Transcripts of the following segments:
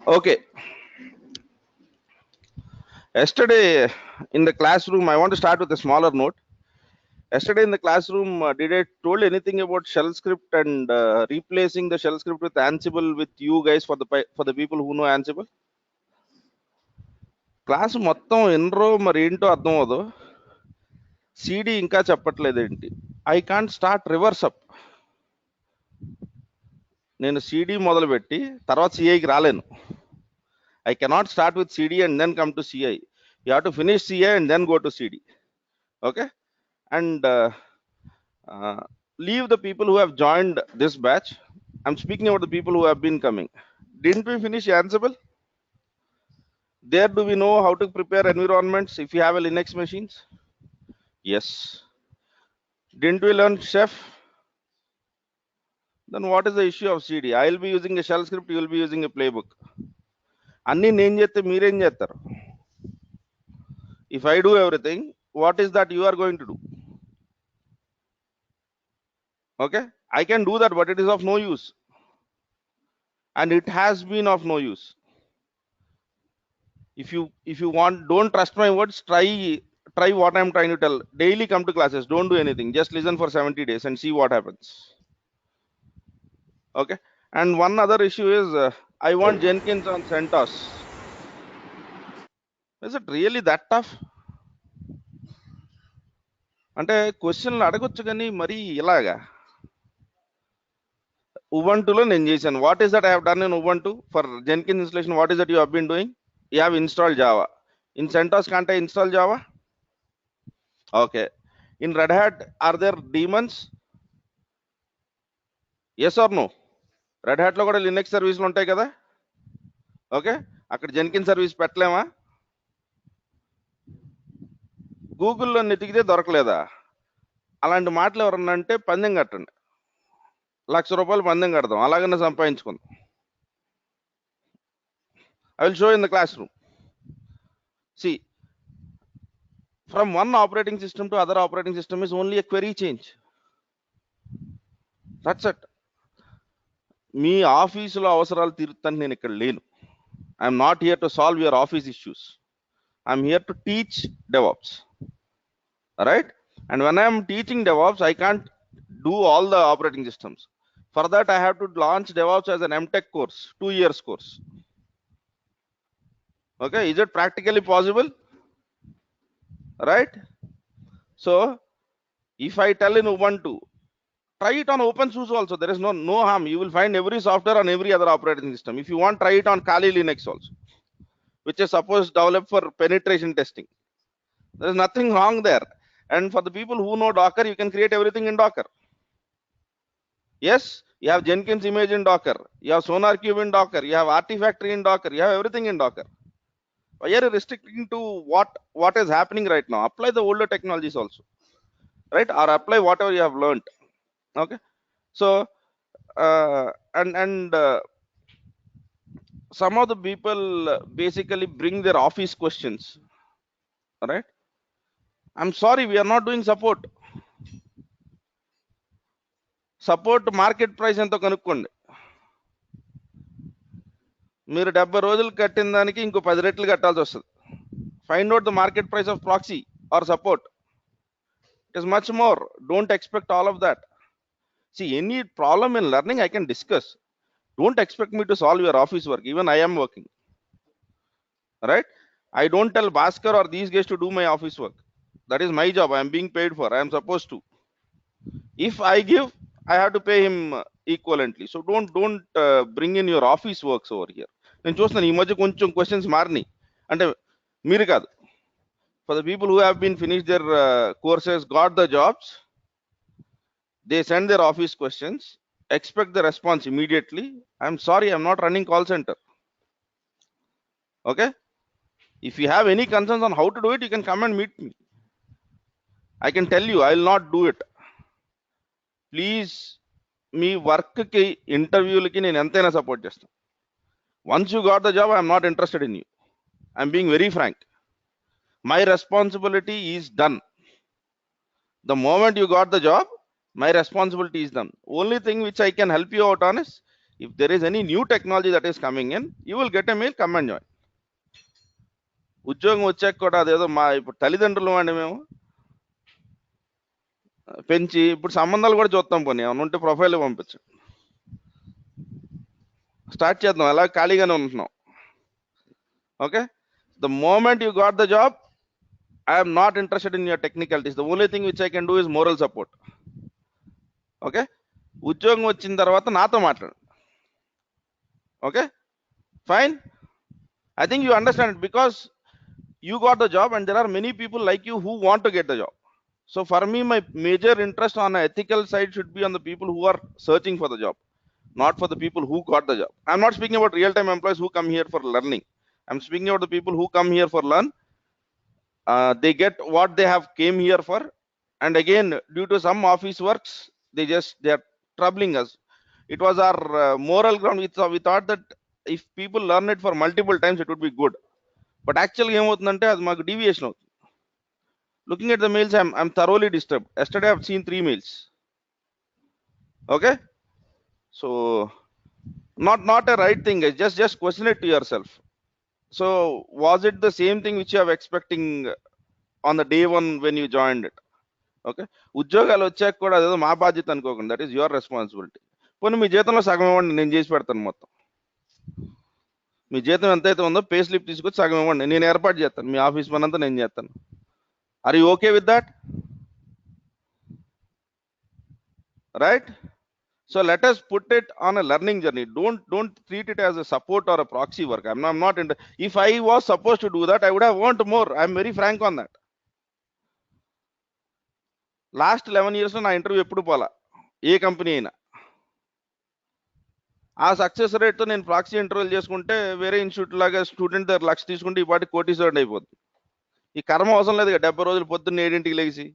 Okay. Yesterday in the classroom, I want to start with a smaller note. Yesterday in the classroom, did I told anything about shell script and replacing the shell script with Ansible with you guys for the people who know Ansible? Class మొత్తం ఎన్రో మరి ఏంటో అర్థం అవదు. CD ఇంకా చెప్పట్లేదు ఏంటి. I can't start reverse up. నేను CD మొదలుపెట్టి తర్వాత సిఐకి రాలేను. I cannot start with CD and then come to CI. You have to finish CI and then go to CD. Okay, and leave the people who have joined this batch. I'm speaking about the people who have been coming. Didn't we finish Ansible? There, do we know how to prepare environments if you have a Linux machines? Yes. Didn't we learn Chef? Then what is the issue of CD? I'll be using a shell script, you will be using a playbook. Anni నేను చేస్తే మీరేం చేస్తారు? If I do everything, what is that you are going to do? Okay, I can do that, but it is of no use, and it has been of no use. If you want, don't trust my words, try what I'm trying to tell. Daily come to classes, don't do anything, just listen for 70 days and see what happens. Okay, and one other issue is I want Jenkins on CentOS. Is it really that tough? అంటే క్వశ్చన్లు అడగొచ్చు కానీ మరి ఇలాగా. ఉబంటులో నేను చేశాను. What is that I have done in Ubuntu for Jenkins installation? What is that you have been doing? You have installed Java. In CentOS, can't I install Java? Okay. In Red Hat, are there daemons? Yes or no? Red Hat లో కూడా Linux సర్వీస్లు ఉంటాయి కదా. Okay, అక్కడ Jenkins service పెట్టలేమా? గూగుల్లో నెతికితే దొరకలేదా? అలాంటి మాటలు ఎవరన్నా అంటే పందెం కట్టండి, ₹1,00,000 పందెం కడదాం, అలాగనే సంపాదించుకుందాం. I will show in the classroom. See, from one operating system to other operating system is only a query change. That's it. మీ ఆఫీసులో అవసరాలు తీరుతాను నేను ఇక్కడ లేను. I'm not here to solve your office issues. I'm here to teach DevOps. Right? And when I am teaching DevOps, I can't do all the operating systems. For that, I have to launch DevOps as an MTech course, 2 years course. Okay, is it practically possible? Right? So, if I tell in Ubuntu, try it on OpenSUSE also. There is no harm. You will find every software on every other operating system. If you want, try it on Kali Linux also, which is supposed developed for penetration testing. There is nothing wrong there. And for the people who know Docker, you can create everything in Docker. Yes, you have Jenkins image in Docker, you have SonarQube in Docker, you have Artifactory in Docker, you have everything in Docker. Why are you restricting to what is happening right now? Apply the older technologies also, right? Or apply whatever you have learned. Okay, so and some of the people basically bring their office questions. All right, I'm sorry, we are not doing support. Support market price ఎంతో కనుక్కోండి. మీరు 70 రోజులు కట్టిన దానికి ఇంకో 10 రెట్లు కట్టాల్సి వస్తుంది. Find out the market price of proxy or support. It is much more. Don't expect all of that. See, any problem in learning I can discuss. Don't expect me to solve your office work. Even I am working. Right? I don't tell Bhaskar or these guys to do my office work. That is my job. I am being paid for. I am supposed to. If I give, I have to pay him equivalently. So don't bring in your office works over here. నేను చూస్తున్నాను ఈ మధ్య కొంచెం questions మారినాయి. అంటే మీరు కాదు, for the people who have been finished their courses, got the jobs, they send their office questions, expect the response immediately. I'm sorry, I'm not running call center. Okay, if you have any concerns on how to do it, you can come and meet me. I can tell you, I will not do it. Please, మీ work కి ఇంటర్వ్యూలకి నేను ఎంతైనా support చేస్తాను. Once you got the job, I'm not interested in you. I'm being very frank. My responsibility is done. The moment you got the job, my responsibility is done. Only thing which I can help you out on is If there is any new technology that is coming in, you will get a mail, come and join. ఉద్యోగం వచ్చాక కూడా అదేదో మా ఇప్పుడు తల్లిదండ్రులు అండి మేము పెంచి ఇప్పుడు సంబంధాలు కూడా చూస్తాం, పోనీ ఏమైనా ఉంటే ప్రొఫైల్ పంపించు, స్టార్ట్ చేద్దాం, అలా ఖాళీగానే ఉంటున్నాం. Okay, the moment you got the job, I'm not interested in your technicalities, the only thing which I can do is moral support. Okay, ఉద్యోగం వచ్చిన తర్వాత నాతో మాట్లాడు. Okay, fine. I think you understand it because you got the job and there are many people like you who want to get the job. So for me, my major interest on the ethical side should be on the people who are searching for the job, not for the people who got the job. I'm not speaking about real-time employees who come here for learning. I'm speaking about the people who come here for learn. They get what they have came here for, and again, due to some office works, they are troubling us. It was our moral ground. We thought that if people learn it for multiple times, it would be good. But actually, ఏమవుతుందంటే అది మాకు deviation అవుతుంది. Looking at the mails, I'm thoroughly disturbed. Yesterday, I've seen 3 mails. Okay, so not a right thing, guys. Just question it to yourself. So was it the same thing which you are expecting on the day one when you joined it? Okay, ఉద్యోగాలు వచ్చాక కూడా అదేదో మా బాధ్యత అనుకోకండి, that is your responsibility. పోనీ మీ జీతంలో సగం ఇవ్వండి, నేను చేసి పెడతాను మొత్తం. మీ జీతం ఎంతైతే ఉందో పే స్లిప్ తీసుకొచ్చి సగం ఇవ్వండి, నేను ఏర్పాటు చేస్తాను, మీ ఆఫీస్ పని అంతా నేను చేస్తాను. Are you okay with that? Right? So let us put it on a learning journey. Don't treat it as a support or a proxy work. I'm not if I was supposed to do that, I would have earned more. I'm very frank on that. Last 11 years నా interview ఎప్పుడు పోలా, ఏ company అయినా. ఆ success రేట్తో నేను proxy ఇంటర్వ్యూలు చేసుకుంటే వేరే institute లాగా స్టూడెంట్ దగ్గర లక్ష తీసుకుంటే ఈ పాటి కోటీశ్వరుడు అయిపోతుంది. ఈ కర్మ అవసరం లేదు, 70 రోజులు పొద్దున్న 7ంటికి లేచి.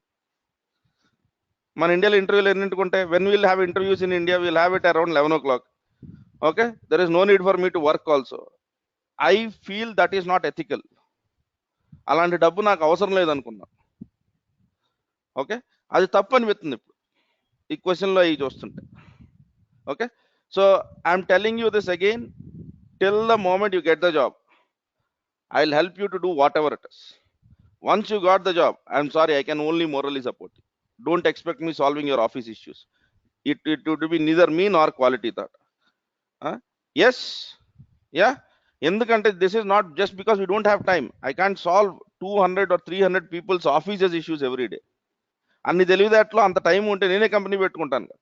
మన ఇండియాలో ఇంటర్వ్యూలు ఎన్నింటికి ఉంటాయి? When will have interviews in India, will have it around 11 o'clock. Okay, there is no need for me to work also. I feel that is not ethical. అలాంటి డబ్బు నాకు అవసరం లేదనుకున్నా. ఓకే, అది తప్పు అనిపిస్తుంది ఇప్పుడు ఈ క్వశ్చన్లో అవి చూస్తుంటే. Okay, so I'm telling you this again, till the moment you get the job, I will help you to do whatever it is. Once you got the job, I'm sorry, I can only morally support you. Don't expect me solving your office issues. It would be neither me nor quality thought. Yes, yeah, ఎందుకంటే this is not just because we don't have time. I can't solve 200 or 300 people's offices issues every day. అన్ని తెలివితేటలో అంత time ఉంటే నేనే company పెట్టుకుంటాను,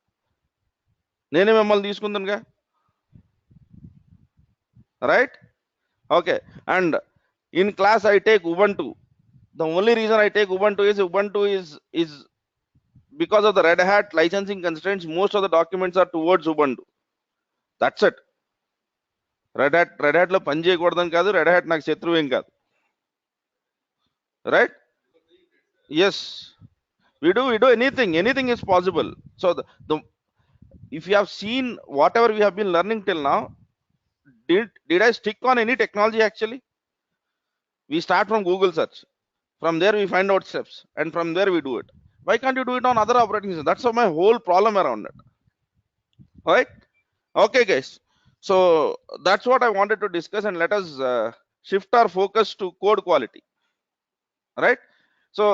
నేనే మిమ్మల్ని తీసుకుంటానుగా. Right? Okay, and in class I take Ubuntu. The only reason I take Ubuntu is because of the Red Hat licensing constraints. Most of the documents are towards Ubuntu. That's it. Red Hat లో పని చేయకూడదని కాదు, Red Hat నాకు శత్రువు ఏం కాదు. Right? Yes, we do anything is possible. So if you have seen whatever we have been learning till now, did I stick on any technology? Actually, we start from Google search, from there we find out steps, and from there we do it. Why can't you do it on other operating systems? That's my whole problem around it. All right? Okay, guys, so that's what I wanted to discuss, and let us shift our focus to code quality. Right? So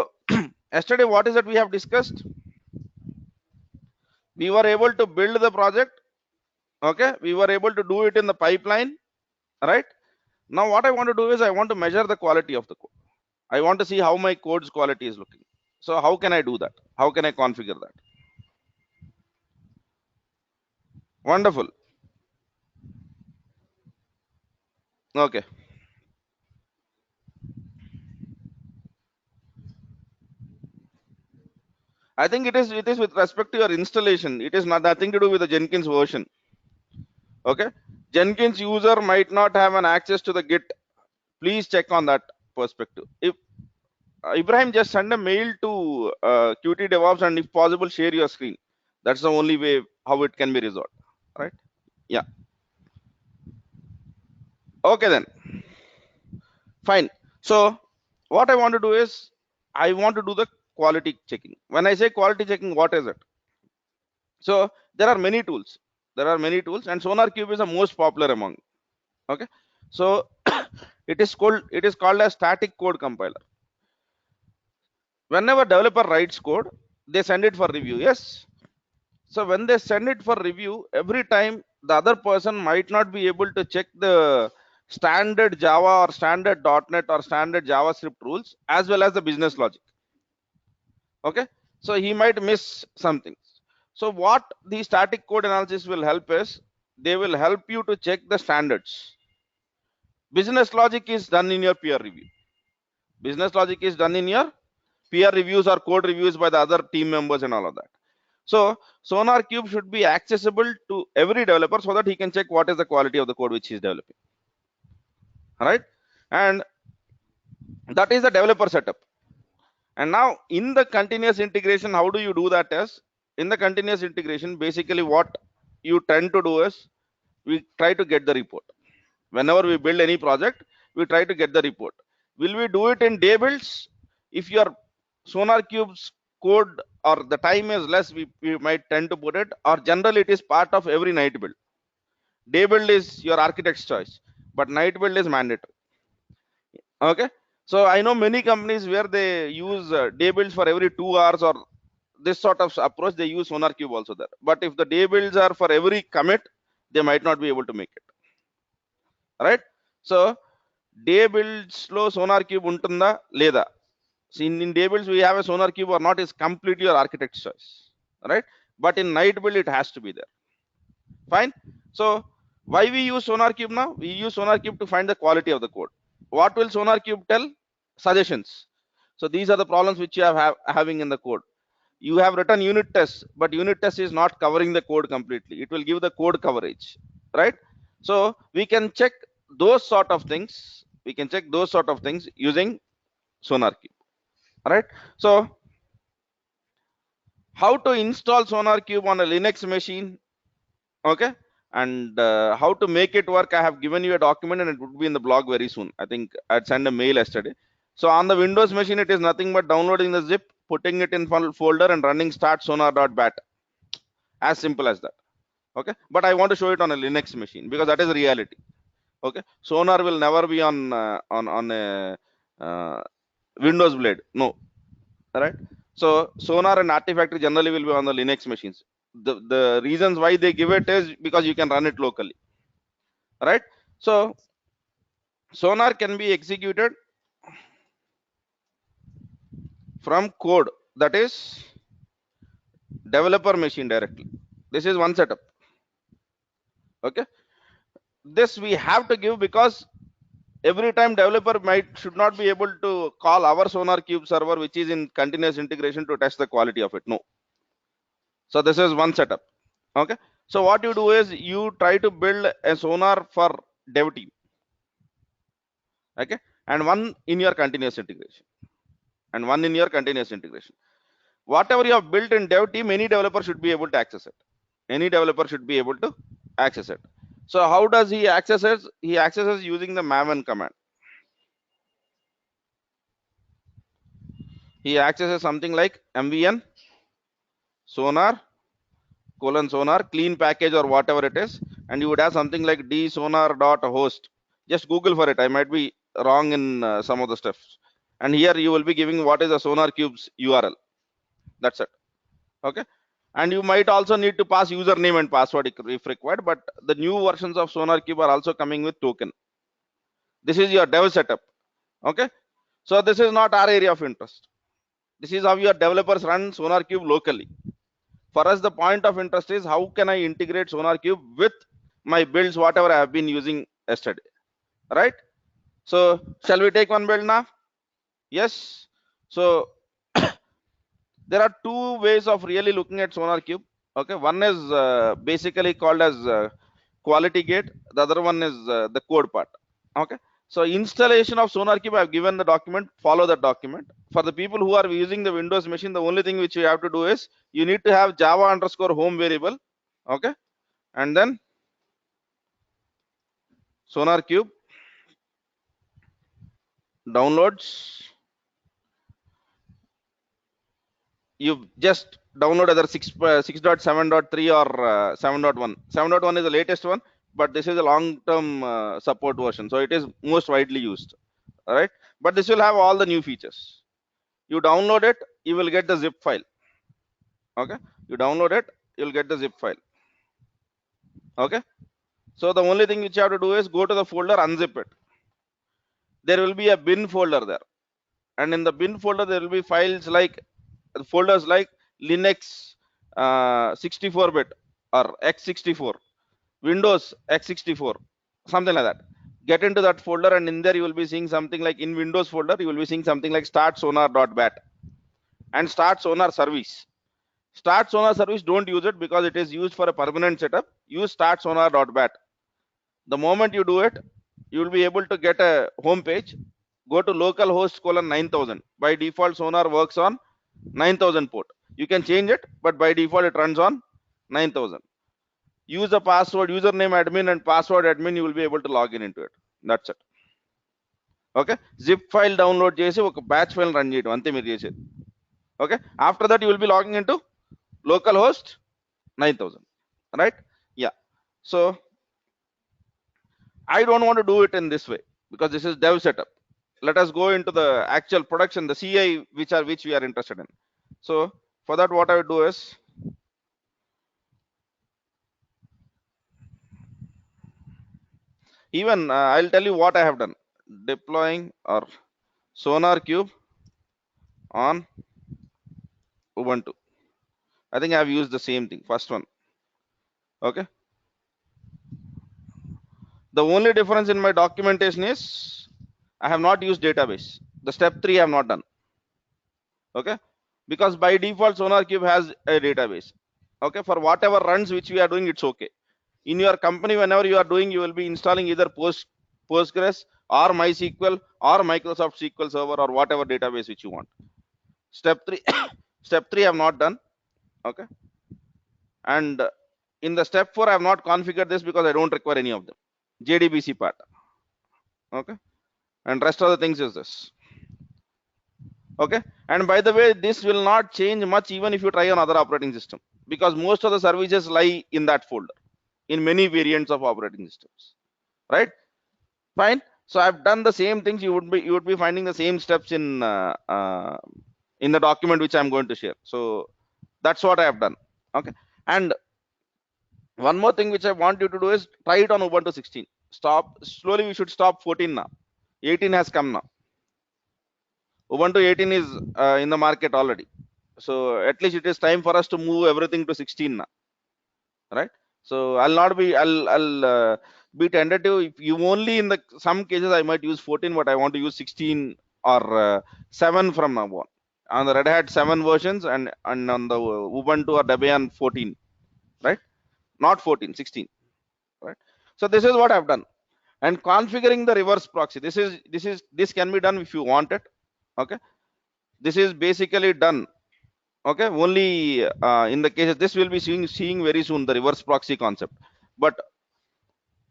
yesterday, what is that we have discussed? We were able to build the project. Okay, we were able to do it in the pipeline. Right? Now what I want to do is I want to measure the quality of the code. I want to see how my code's quality is looking. So how can I do that? How can I configure that? Wonderful. Okay, I think it is with respect to your installation. It is nothing to do with the Jenkins version. Okay, Jenkins user might not have an access to the Git. Please check on that perspective. If Ibrahim, just send a mail to Qt DevOps, and if possible share your screen. That's the only way how it can be resolved. Right? Yeah. Okay then, fine. So what I want to do is I want to do the quality checking. When I say quality checking, what is it? So there are many tools. There are many tools, and SonarQube is the most popular among. Okay, so it is called a static code compiler. Whenever developer writes code, they send it for review. Yes. So when they send it for review, every time the other person might not be able to check the standard Java or standard .NET or standard JavaScript rules as well as the business logic. Okay, so he might miss something. So what the static code analysis will help is, they will help you to check the standards. Business logic is done in your peer review. Business logic is done in your peer reviews or code reviews by the other team members and all of that. So SonarQube should be accessible to every developer so that he can check what is the quality of the code which he is developing. All right, and that is the developer setup. And now in the continuous integration, how do you do that? Is in the continuous integration, basically what you tend to do is, we try to get the report. Whenever we build any project, we try to get the report. Will we do it in day builds? If your SonarQube's code or the time is less, we might tend to put it, or generally it is part of every night build. Day build is your architect's choice, but night build is mandatory. Okay, so I know many companies where they use day builds for every 2 hours, or this sort of approach they use SonarQube also there. But if the day builds are for every commit, they might not be able to make it. Right? So day builds lo SonarQube untunda leda. See, in day builds we have a SonarQube or not is completely your architect's choice. Right? But in night build it has to be there. Fine. So why we use SonarQube now? We use SonarQube to find the quality of the code. What will SonarQube tell? Suggestions. So these are the problems which you have having in the code. You have written unit tests, but unit test is not covering the code completely. It will give the code coverage, right? So we can check those sort of things. We can check those sort of things using SonarQube, right? So how to install SonarQube on a Linux machine? Okay, and how to make it work, I have given you a document and it would be in the blog very soon. I think I'd sent a mail yesterday. So on the Windows machine, it is nothing but downloading the zip, putting it in folder and running start sonar.bat. As simple as that. Okay, but I want to show it on a Linux machine because that is reality. Okay, sonar will never be on a Windows blade. No, right? So sonar and artifactory generally will be on the Linux machines. The reasons why they give it is because you can run it locally, right? So sonar can be executed from code, that is developer machine directly. This is one setup. Okay, this we have to give because every time developer should not be able to call our SonarQube server which is in continuous integration to test the quality of it. No. So this is one setup. Okay, so what you do is you try to build a sonar for dev team. Okay, and one in your continuous integration, and one in your continuous integration. Whatever you have built in dev team, any developer should be able to access it. Any developer should be able to access it. So how does he access it? He accesses using the Maven command. He accesses something like mvn sonar sonar clean package or whatever it is, and you would have something like dsonar.host. Just Google for it. I might be wrong in some of the stuff. And here you will be giving what is the SonarQube's URL. That's it. Okay. And you might also need to pass username and password if required, but the new versions of SonarQube are also coming with token. This is your dev setup. Okay. So this is not our area of interest. This is how your developers run SonarQube locally. For us, the point of interest is how can I integrate SonarQube with my builds, whatever I have been using yesterday, right? So shall we take one build now? Yes. So there are two ways of really looking at SonarQube. Okay, one is basically called as quality gate. The other one is the code part. Okay. So installation of SonarQube, I have given the document. Follow that document. For the people who are using the Windows machine, the only thing which you have to do is you need to have Java_home variable. Okay, and then SonarQube downloads. You just download either 6.7.3 or 7.1. 7.1 is the latest one, but this is a long-term support version, so it is most widely used. All right, but this will have all the new features. You download it, you will get the zip file. Okay, you download it, you'll get the zip file. Okay, so the only thing which you have to do is go to the folder, unzip it. There will be a bin folder there, and in the bin folder there will be files like folders like Linux 64-bit or x64, Windows x64, something like that. Get into that folder, and in there you will be seeing something like, in Windows folder you will be seeing something like start sonar.bat and start sonar service. Start sonar service, don't use it because it is used for a permanent setup. Use start sonar.bat. The moment you do it, you will be able to get a home page. Go to localhost colon 9000. By default, Sonar works on 9000 port. You can change it, but by default, it runs on 9000. Use a password, username admin and password admin, you will be able to log in into it. That's it. Okay. Zip file download చేసి ఒక batch file run చేయడం అంతే మీరు చేసేది. Okay. After that, you will be logging into localhost 9000. Right? Yeah. So I don't want to do it in this way because this is dev setup. Let us go into the actual production, the CI, which we are interested in. So for that, what I would do is, even I'll tell you what I have done. Deploying or Sonar Cube on Ubuntu. I think I have used the same thing, first one. Okay. The only difference in my documentation is I have not used database. The step 3 I have not done. Okay, because by default Sonar Cube has a database. Okay, for whatever runs which we are doing, it's okay. In your company, whenever you are doing, you will be installing either Postgres or MySQL or Microsoft SQL Server or whatever database which you want. Step 3 step 3 I have not done. Okay, and in the step 4 I have not configured this because I don't require any of them. JDBC part. Okay, and rest of the things is this. Okay, and by the way, this will not change much even if you try on other operating system, because most of the services lie in that folder in many variants of operating systems, right? Fine. So I've done the same things. You would be finding the same steps in the document which I'm going to share. So that's what I have done. Okay, and one more thing which I want you to do is try it on Ubuntu 16. Stop slowly. We should stop 14 now. 18 has come now. Ubuntu 18 is in the market already. So at least it is time for us to move everything to 16 now, right? So I'll be tentative. If you only in the some cases I might use 14, but I want to use 16 or 7 from now on the Red Hat 7 versions, and on the Ubuntu or Debian 14, right? Not 14, 16, right? So this is what I've done. And configuring the reverse proxy, this can be done if you want it. Okay, this is basically done. Okay, only in the cases this will be seeing very soon, the reverse proxy concept. But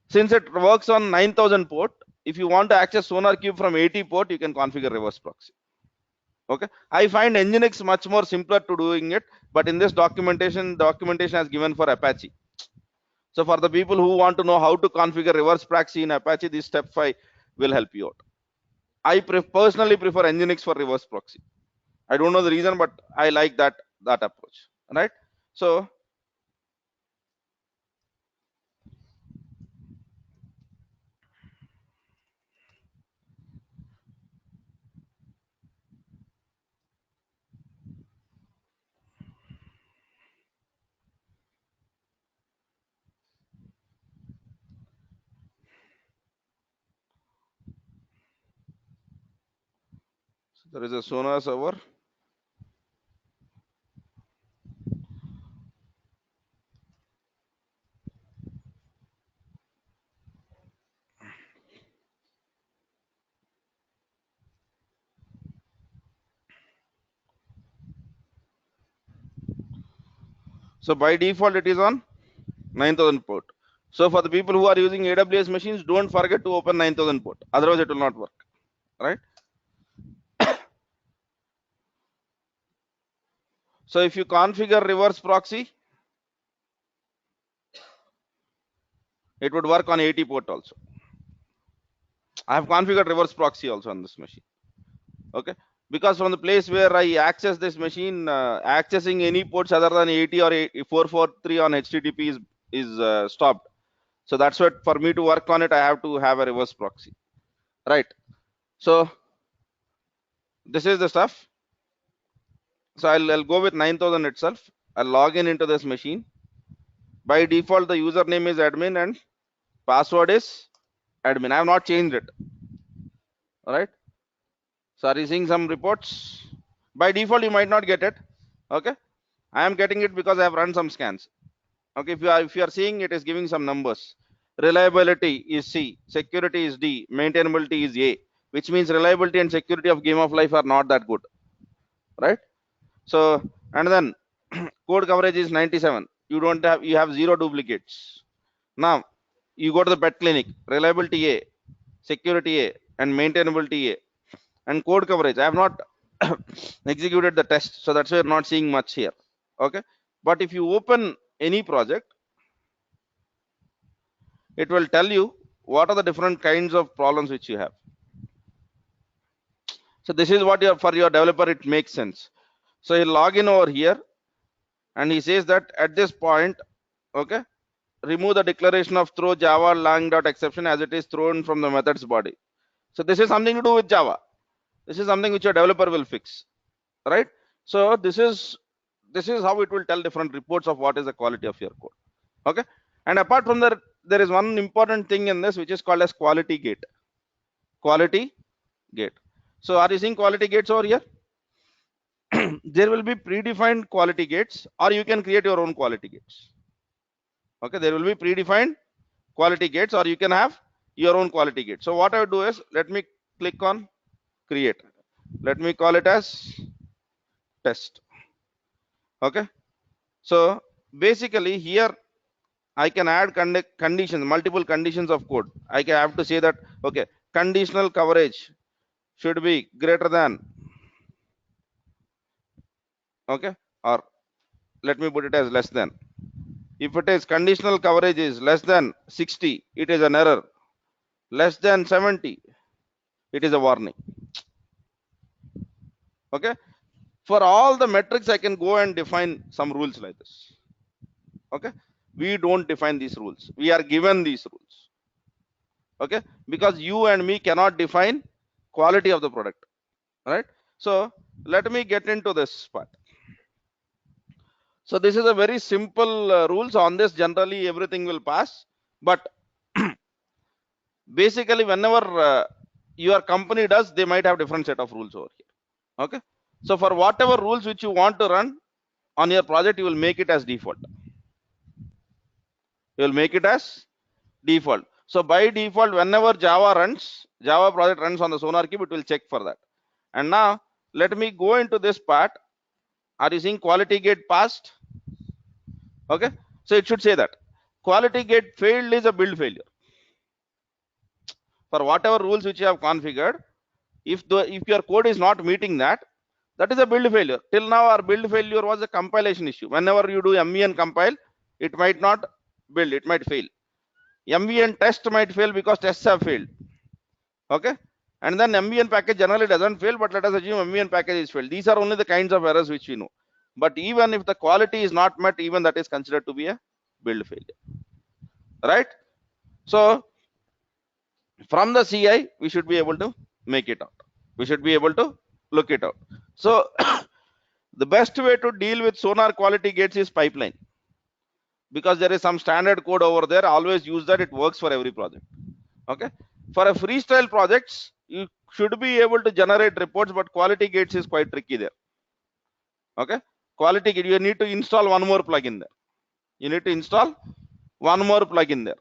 since it works on 9000 port, if you want to access Sonar Cube from 80 port, you can configure reverse proxy. Okay, I find Nginx much more simpler to doing it, but in this documentation has given for Apache. So for the people who want to know how to configure reverse proxy in Apache, this step 5 will help you out. I personally prefer Nginx for reverse proxy. I don't know the reason, but I like that approach, right? So there is a Sonar server. So by default, it is on 9000 port. So for the people who are using AWS machines, don't forget to open 9000 port. Otherwise, it will not work, right? So if you configure reverse proxy, it would work on 80 port also. I have configured reverse proxy also on this machine. Okay, because from the place where I access this machine, accessing any ports other than 80 or 443 on HTTP is stopped. So that's what, for me to work on it, I have to have a reverse proxy, right? So this is the stuff. So I'll go with 9000 itself. I'll log in into this machine. By default, the username is admin and password is admin. I have not changed it. All right. So are you seeing some reports? By default, you might not get it. Okay. I am getting it because I have run some scans. Okay. If you are seeing, it is giving some numbers. Reliability is C, security is D, maintainability is A, which means reliability and security of game of life are not that good, right? So, and then code coverage is 97. You have zero duplicates. Now you go to the pet clinic, reliability A, security A, and maintainability A, and code coverage. I have not executed the test, so that's why you're not seeing much here. Okay, but if you open any project, it will tell you what are the different kinds of problems which you have. So this is what for your developer it makes sense. So he'll log in over here, and he says that at this point, okay, remove the declaration of throw java lang.exception as it is thrown from the methods body. So this is something to do with Java. This is something which your developer will fix, right? So this is how it will tell different reports of what is the quality of your code. Okay, and apart from that, there is one important thing in this which is called as quality gate. Quality gate. So are you seeing quality gates over here? There will be predefined quality gates, or you can create your own quality gates. Okay, there will be predefined quality gates, or you can have your own quality gate. So what I would do is, let me click on create. Let me call it as test. Okay, so basically here I can add conditions, multiple conditions of code. I can have to say that, okay, conditional coverage should be greater than, okay, or let me put it as less than. If it is conditional coverage is less than 60, it is an error. Less than 70, it is a warning. Okay, for all the metrics I can go and define some rules like this. Okay, we don't define these rules, we are given these rules. Okay, because you and me cannot define quality of the product, right? So let me get into this part. So this is a very simple rules. On this generally everything will pass, but basically whenever your company does, they might have different set of rules over here. Okay, so for whatever rules which you want to run on your project, you will make it as default. You will make it as default. So by default, whenever Java project runs on the SonarQube, it will check for that. And now let me go into this part. Are you seeing quality gate passed? Okay, so it should say that quality gate failed is a build failure. For whatever rules which you have configured, if your code is not meeting that, that is a build failure. Till now our build failure was a compilation issue. Whenever you do MVN compile, it might not build, it might fail. MVN test might fail because tests have failed. Okay, and then MVN package generally doesn't fail, but let us assume MVN package is failed. These are only the kinds of errors which we know. But even if the quality is not met, even that is considered to be a build failure, right? So from the CI, we should be able to make it out. We should be able to look it out. So the best way to deal with Sonar quality gates is pipeline, because there is some standard code over there. Always use that. It works for every project. Okay, for a freestyle projects, you should be able to generate reports, but quality gates is quite tricky there. Okay, quality gate, you need to install one more plugin there. You need to install one more plugin there.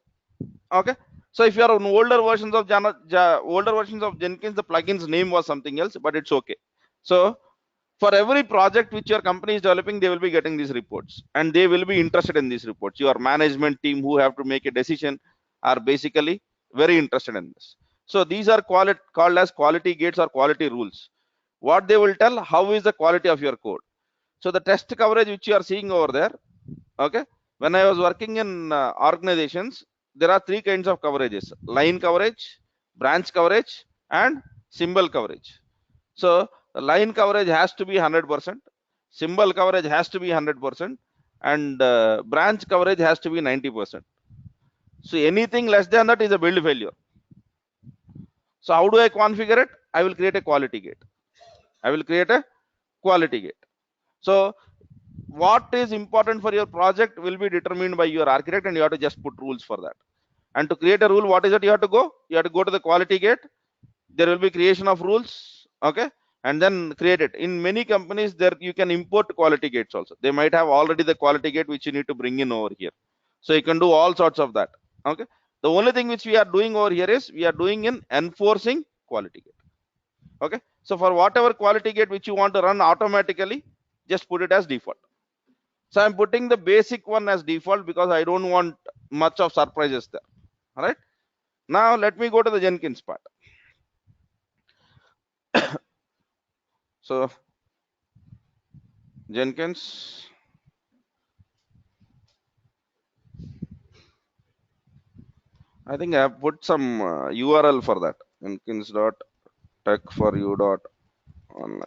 Okay, so if you are on older versions of Jenkins, the plugin's name was something else, but it's okay. So for every project which your company is developing, they will be getting these reports, and they will be interested in these reports. Your management team who have to make a decision are basically very interested in this. So these are called as quality gates or quality rules. What they will tell, how is the quality of your code. So the test coverage which you are seeing over there, okay, when I was working in organizations, there are three kinds of coverages: line coverage, branch coverage, and symbol coverage. So the line coverage has to be 100%, symbol coverage has to be 100%, and branch coverage has to be 90%. So anything less than that is a build failure. So how do I configure it? I will create a quality gate. I will create a quality gate. So what is important for your project will be determined by your architect, and you have to just put rules for that. And to create a rule, what is it you have to go? You have to go to the quality gate. There will be creation of rules, okay, and then create it. In many companies, there you can import quality gates also. They might have already the quality gate which you need to bring in over here. So you can do all sorts of that. Okay. The only thing which we are doing over here is we are doing in enforcing quality gate. Okay. So for whatever quality gate which you want to run automatically, just put it as default. So I'm putting the basic one as default because I don't want much of surprises there. All right. Now let me go to the Jenkins part. So Jenkins, I think I have put some URL for that. Jenkins.tech4u.online.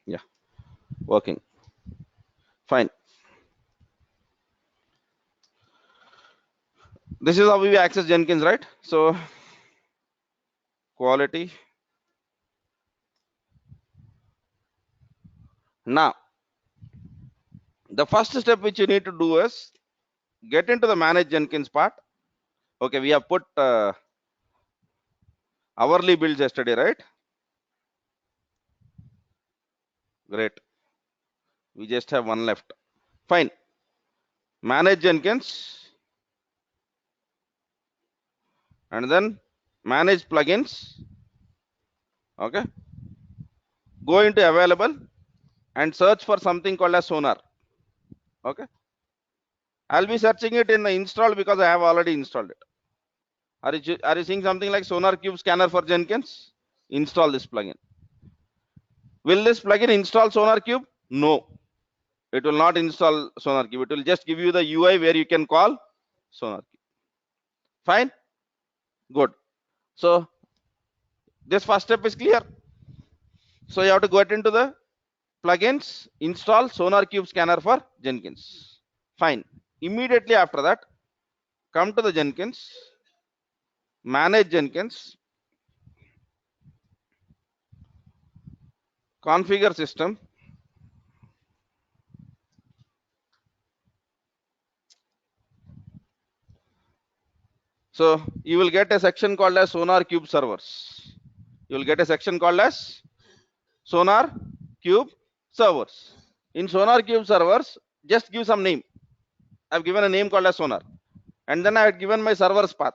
Yeah, working. Fine. This is how we access Jenkins, right? So quality. Now, the first step which you need to do is get into the manage Jenkins part. Okay, we have put hourly builds yesterday, right? Great. We just have one left. Fine. Manage Jenkins and then manage plugins. Okay. Go into available and search for something called as Sonar. Okay. I'll be searching it in the install because I have already installed it. Are you seeing something like Sonar Cube Scanner for Jenkins? Install this plugin. Will this plugin install Sonar Cube? No. It will not install Sonar Cube. It will just give you the UI where you can call Sonar Cube. Fine. Good. So this first step is clear. So you have to go into the plugins, install Sonar Cube Scanner for Jenkins. Fine. Immediately after that, come to the Jenkins, manage Jenkins, configure system. So you will get a section called as Sonar Cube servers. You will get a section called as Sonar Cube servers. In Sonar Cube servers, just give some name. I've given a name called as Sonar, and then I have given my server's path.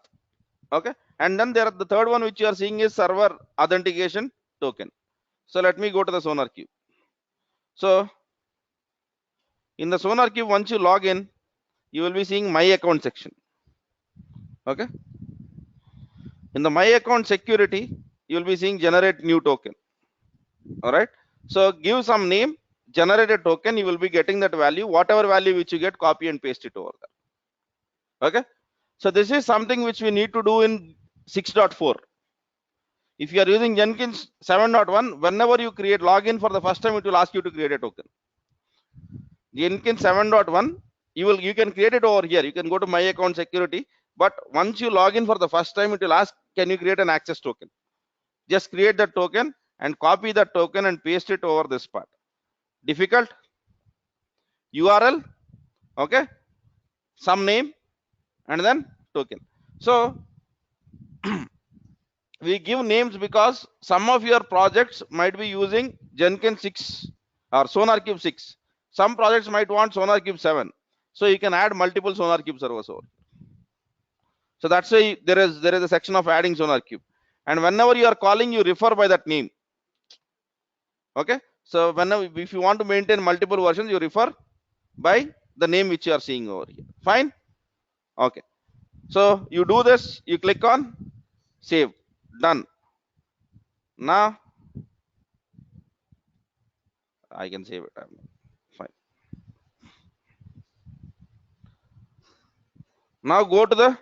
Okay, and then there the third one which you are seeing is server authentication token. So let me go to the Sonar Cube. So in the Sonar Cube, once you log in, you will be seeing my account section. Okay. In the my account security, you will be seeing generate new token. All right. So give some name, generate a token. You will be getting that value. Whatever value which you get, copy and paste it over there. Okay. So this is something which we need to do in 6.4. If you are using Jenkins 7.1, whenever you create login for the first time, it will ask you to create a token. Jenkins 7.1, you can create it over here. You can go to my account security, but once you log in for the first time, it will ask, can you create an access token? Just create that token and copy that token and paste it over this part. Difficult? URL, okay, some name, and then token. So we give names because some of your projects might be using Jenkins 6 or Sonar Cube 6. Some projects might want Sonar Cube 7. So you can add multiple Sonar Cube servers over. So that's why there is a section of adding Sonar Cube. And whenever you are calling, you refer by that name. Okay. So whenever, if you want to maintain multiple versions, you refer by the name which you are seeing over here. Fine. Okay. So you do this, you click on save, done. Now I can save it. Fine. Now go to the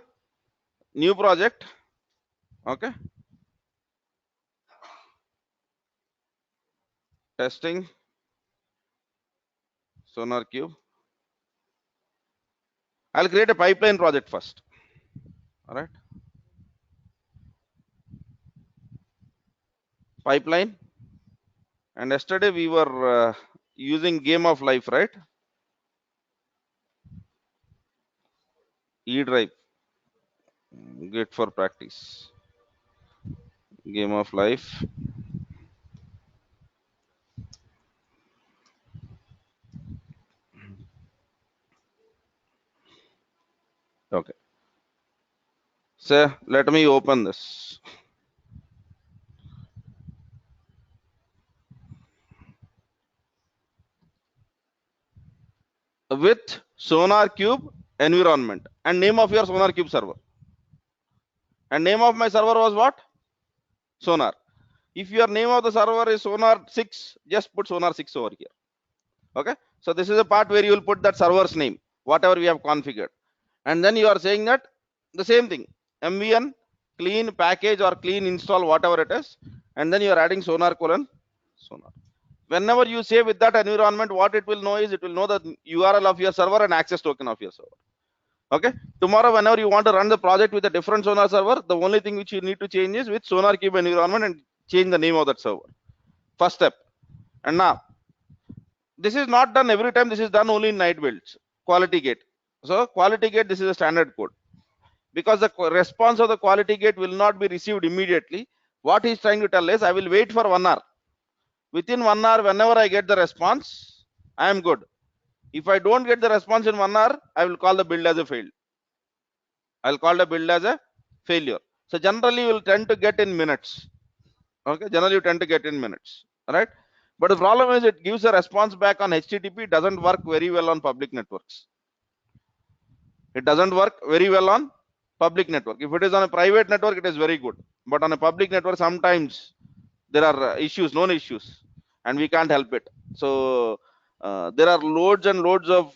new project. Okay. Testing Sonar Cube. I'll create a pipeline project first. All right. Pipeline. And yesterday we were using game of life, right? E drive. Git for practice. Game of life. Okay. So let me open this. With Sonar Cube environment and name of your Sonar Cube server. And name of my server was what? Sonar. If your name of the server is Sonar 6, just put Sonar 6 over here. Okay. So this is a part where you will put that server's name, whatever we have configured. And then you are saying that the same thing, MVN, clean package or clean install, whatever it is. And then you are adding Sonar colon Sonar. Whenever you say with that environment, what it will know is it will know the URL of your server and access token of your server. Okay. Tomorrow, whenever you want to run the project with a different Sonar server, the only thing which you need to change is with Sonar Cube environment and change the name of that server. First step. And now, this is not done every time. This is done only in night builds. Quality gate. So quality gate, this is a standard code. Because the response of the quality gate will not be received immediately. What he's trying to tell is, I will wait for 1 hour. Within 1 hour, whenever I get the response, I am good. If I don't get the response in 1 hour, I will call the build as a failed. I'll call the build as a failure. So generally you will tend to get in minutes. Okay, generally you tend to get in minutes. All right. But the problem is it gives a response back on HTTP, doesn't work very well on public networks. It doesn't work very well on public network. If it is on a private network, it is very good. But on a public network, sometimes there are issues, known issues, and we can't help it. So there are loads and loads of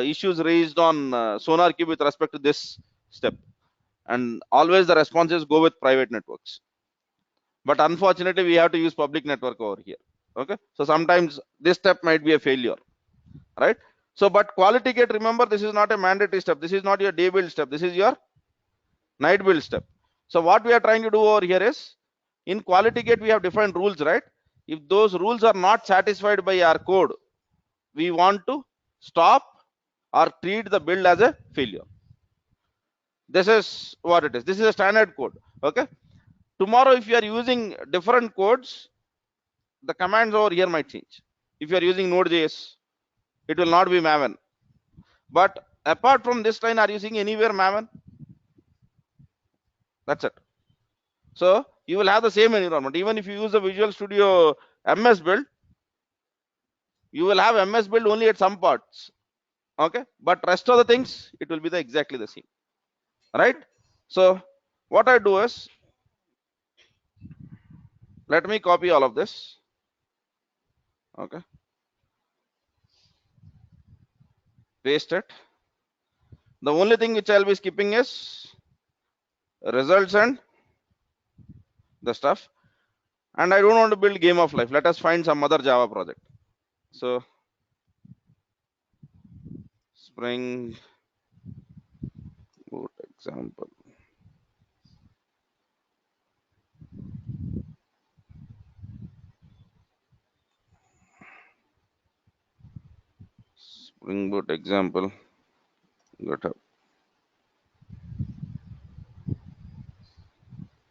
issues raised on Sonar Cube with respect to this step. And always the responses go with private networks. But unfortunately, we have to use public network over here. Okay. So sometimes this step might be a failure, right? So, but quality gate, remember, this is not a mandatory step. This is not your day build step. This is your night build step. So what we are trying to do over here is, in quality gate, we have different rules, right? If those rules are not satisfied by our code, we want to stop or treat the build as a failure. This is what it is. This is a standard code. Okay. Tomorrow, if you are using different codes, the commands over here might change. If you are using Node.js, it will not be Maven. But apart from this line, are you using anywhere Maven? That's it. So you will have the same environment. Even if you use the Visual Studio MS build, you will have MS build only at some parts. Okay, but rest of the things, it will be exactly the same. Right? So what I do is, let me copy all of this. Okay, paste it. The only thing which I'll be skipping is results and the stuff. And I don't want to build game of life. Let us find some other Java project. So Spring Boot example. Spring Boot example. GitHub.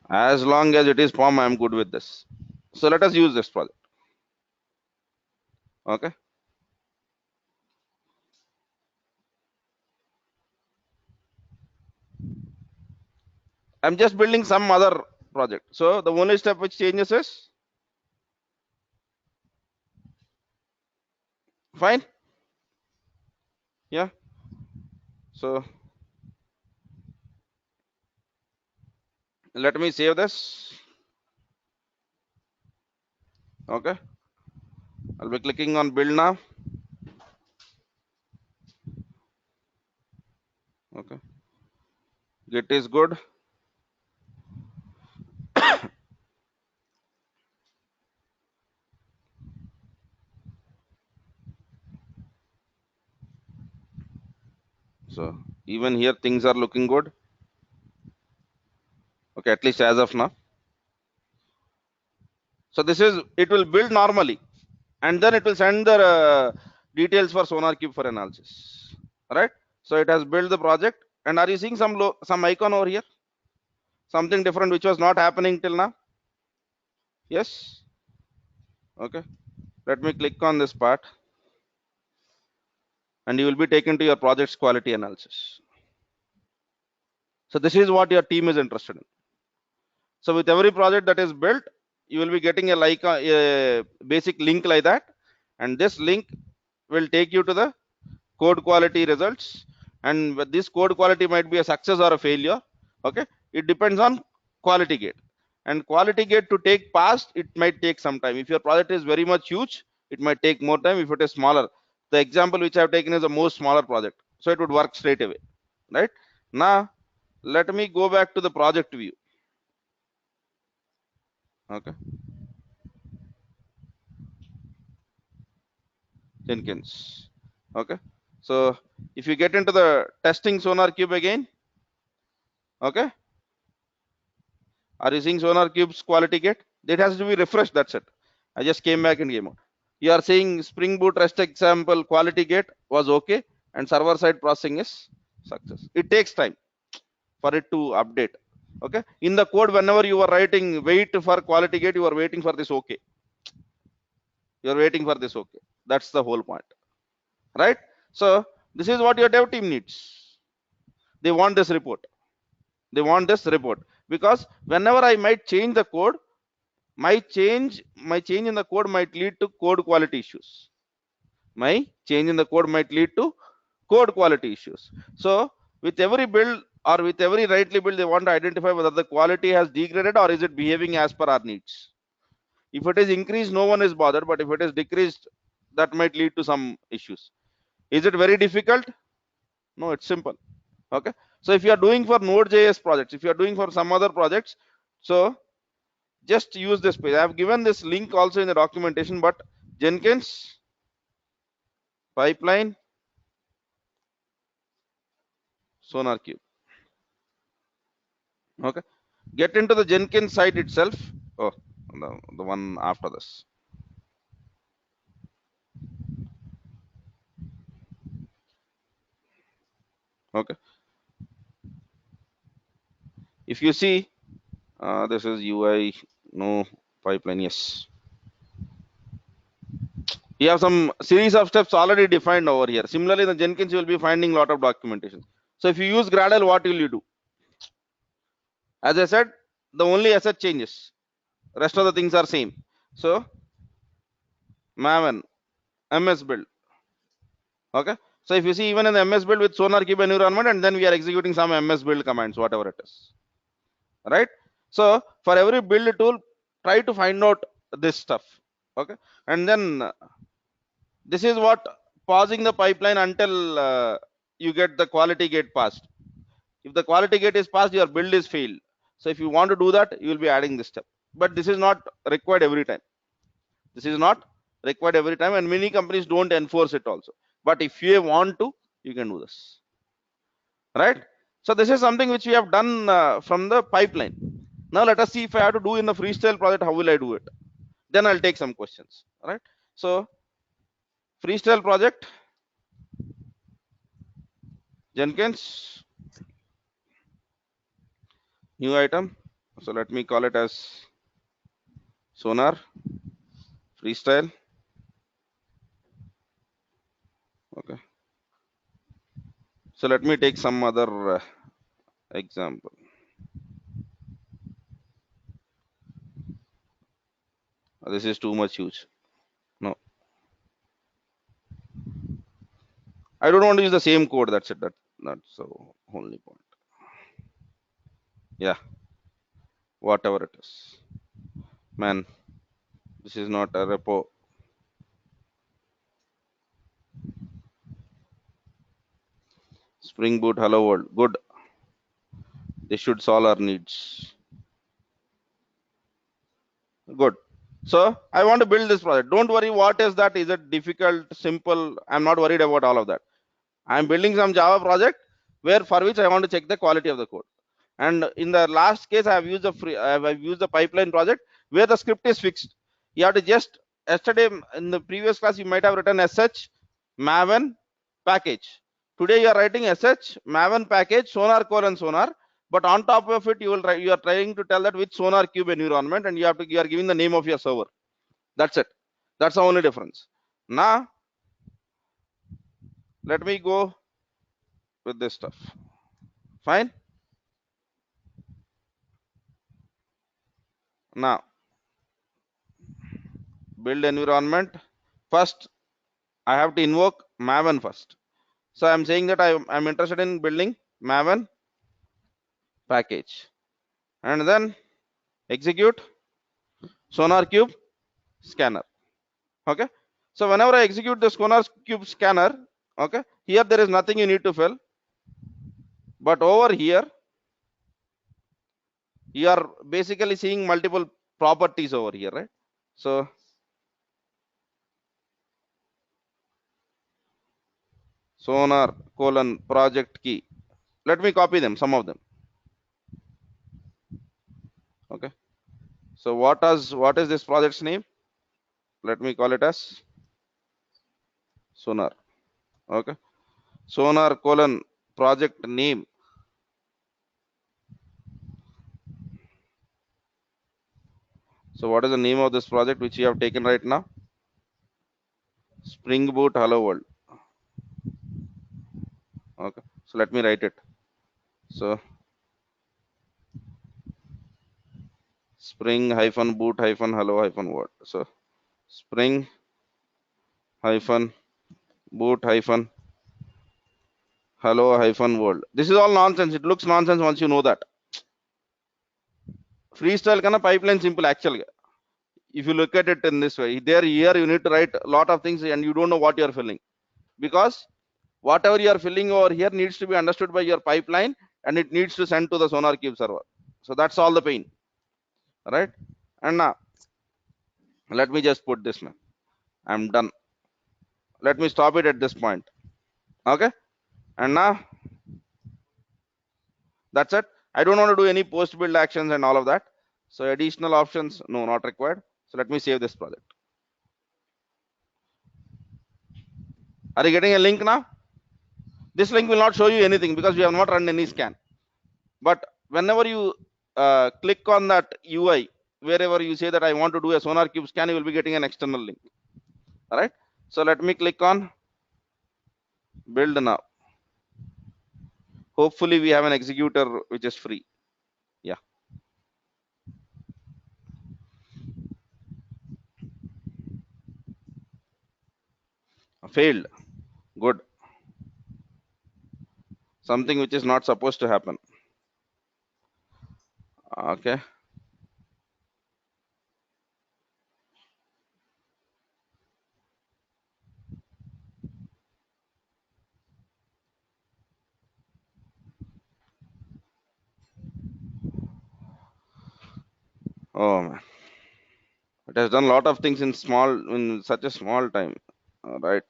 As long as it is POM, I am good with this. So let us use this project. Okay. I'm just building some other project. So the only step which changes is fine. Yeah. So let me save this. Okay. I'll be clicking on build now. Okay, Git is good. So even here things are looking good. Okay, at least as of now. So this is, it will build normally, and then it will send the details for SonarQube for analysis. Right. So it has built the project, and are you seeing some icon over here? Something different which was not happening till now. Yes. Okay. Let me click on this part, and you will be taken to your project's quality analysis. So this is what your team is interested in. So with every project that is built, you will be getting a basic link like that, and this link will take you to the code quality results. And this code quality might be a success or a failure. Okay, it depends on quality gate. And quality gate to take past, it might take some time. If your project is very much huge, it might take more time. If it is smaller, the example which I have taken is a most smaller project, so it would work straight away. Right now, let me go back to the project view. Okay, Jenkins. Okay, so if you get into the testing SonarQube again, okay, are you seeing SonarQube's quality gate? It has to be refreshed. That's it. I just came back and came out. You are saying Spring Boot REST example quality gate was okay, and server side processing is success. It takes time for it to update. Okay, in the code, whenever you are writing wait for quality gate, you are waiting for this okay. You are waiting for this okay. That's the whole point, right? So this is what your dev team needs. They want this report. They want this report because whenever I might change the code, my change in the code might lead to code quality issues. My change in the code might lead to code quality issues. So with every build or with every rightly build, they want to identify whether the quality has degraded or is it behaving as per our needs. If it is increased, no one is bothered, but if it is decreased, that might lead to some issues. Is it very difficult? No, it's simple. Okay, so if you are doing for Node.js projects, if you are doing for some other projects, so just use this page. I have given this link also in the documentation, but Jenkins pipeline SonarQube. Okay, get into the Jenkins site itself. Oh, the one after this. Okay, if you see, this is UI, no pipeline. Yes, you have some series of steps already defined over here. Similarly, in the Jenkins, you will be finding a lot of documentation. So if you use Gradle, what will you do? As I said, the only asset changes. Rest of the things are same. So Maven, MS build. Okay, so if you see, even in the MS build with SonarQube environment, and then we are executing some MS build commands, whatever it is. Right? So for every build tool, try to find out this stuff. Okay, and then this is what pausing the pipeline until you get the quality gate passed. If the quality gate is passed, your build is failed. So if you want to do that, you will be adding this step. But this is not required every time. This is not required every time, and many companies don't enforce it also. But if you want to, you can do this. Right? So this is something which we have done from the pipeline. Now let us see if I have to do in the freestyle project, how will I do it? Then I'll take some questions. Right? So freestyle project, Jenkins, new item. So let me call it as Sonar freestyle. Okay. So let me take some other example. This is too much huge. No, I don't want to use the same code. That's it. That's the only point. Yeah, whatever it is. Man, this is not a repo. Spring Boot, hello world. Good. This should solve our needs. Good. So I want to build this project. Don't worry, what is that? Is it difficult, simple? I'm not worried about all of that. I'm building some Java project where for which I want to check the quality of the code. And in the last case, I have used I've used the pipeline project where the script is fixed. You have to just yesterday in the previous class you might have written sh maven package. Today you are writing sh maven package sonar colon sonar. But on top of it, you are trying to tell that which sonar cube environment, and you are giving the name of your server. That's it. That's the only difference. Now let me go with this stuff. Fine. Now build environment. First, I have to invoke Maven first. So I'm saying that I'm interested in building Maven package, and then execute sonar cube scanner. Okay. So whenever I execute the sonar cube scanner, okay, here there is nothing you need to fill, but over here you are basically seeing multiple properties over here, right? So sonar colon project key. Let me copy them, some of them. Okay. So what is this project's name? Let me call it as sonar. Okay. Sonar colon project name. So what is the name of this project which you have taken right now? Spring Boot Hello World. Okay. So let me write it. So Spring hyphen boot hyphen hello hyphen world. So Spring hyphen boot hyphen hello hyphen world. This is all nonsense. It looks nonsense once you know that. Freestyle kind of pipeline simple actually. If you look at it in this way, here you need to write a lot of things and you don't know what you are filling, because whatever you are filling over here needs to be understood by your pipeline and it needs to send to the sonar cube server. So that's all the pain, right? And now let me just put this now. I'm done. Let me stop it at this point. Okay. And now that's it. I don't want to do any post build actions and all of that. So additional options, no, not required. So let me save this project. Are you getting a link now? This link will not show you anything because we have not run any scan. But whenever you click on that UI, wherever you say that I want to do a sonar cube scan, you will be getting an external link. All right. So let me click on build now. Hopefully we have an executor which is free. Yeah. Failed. Good. Something which is not supposed to happen. Okay. Oh man. It has done a lot of things in such a small time. All right.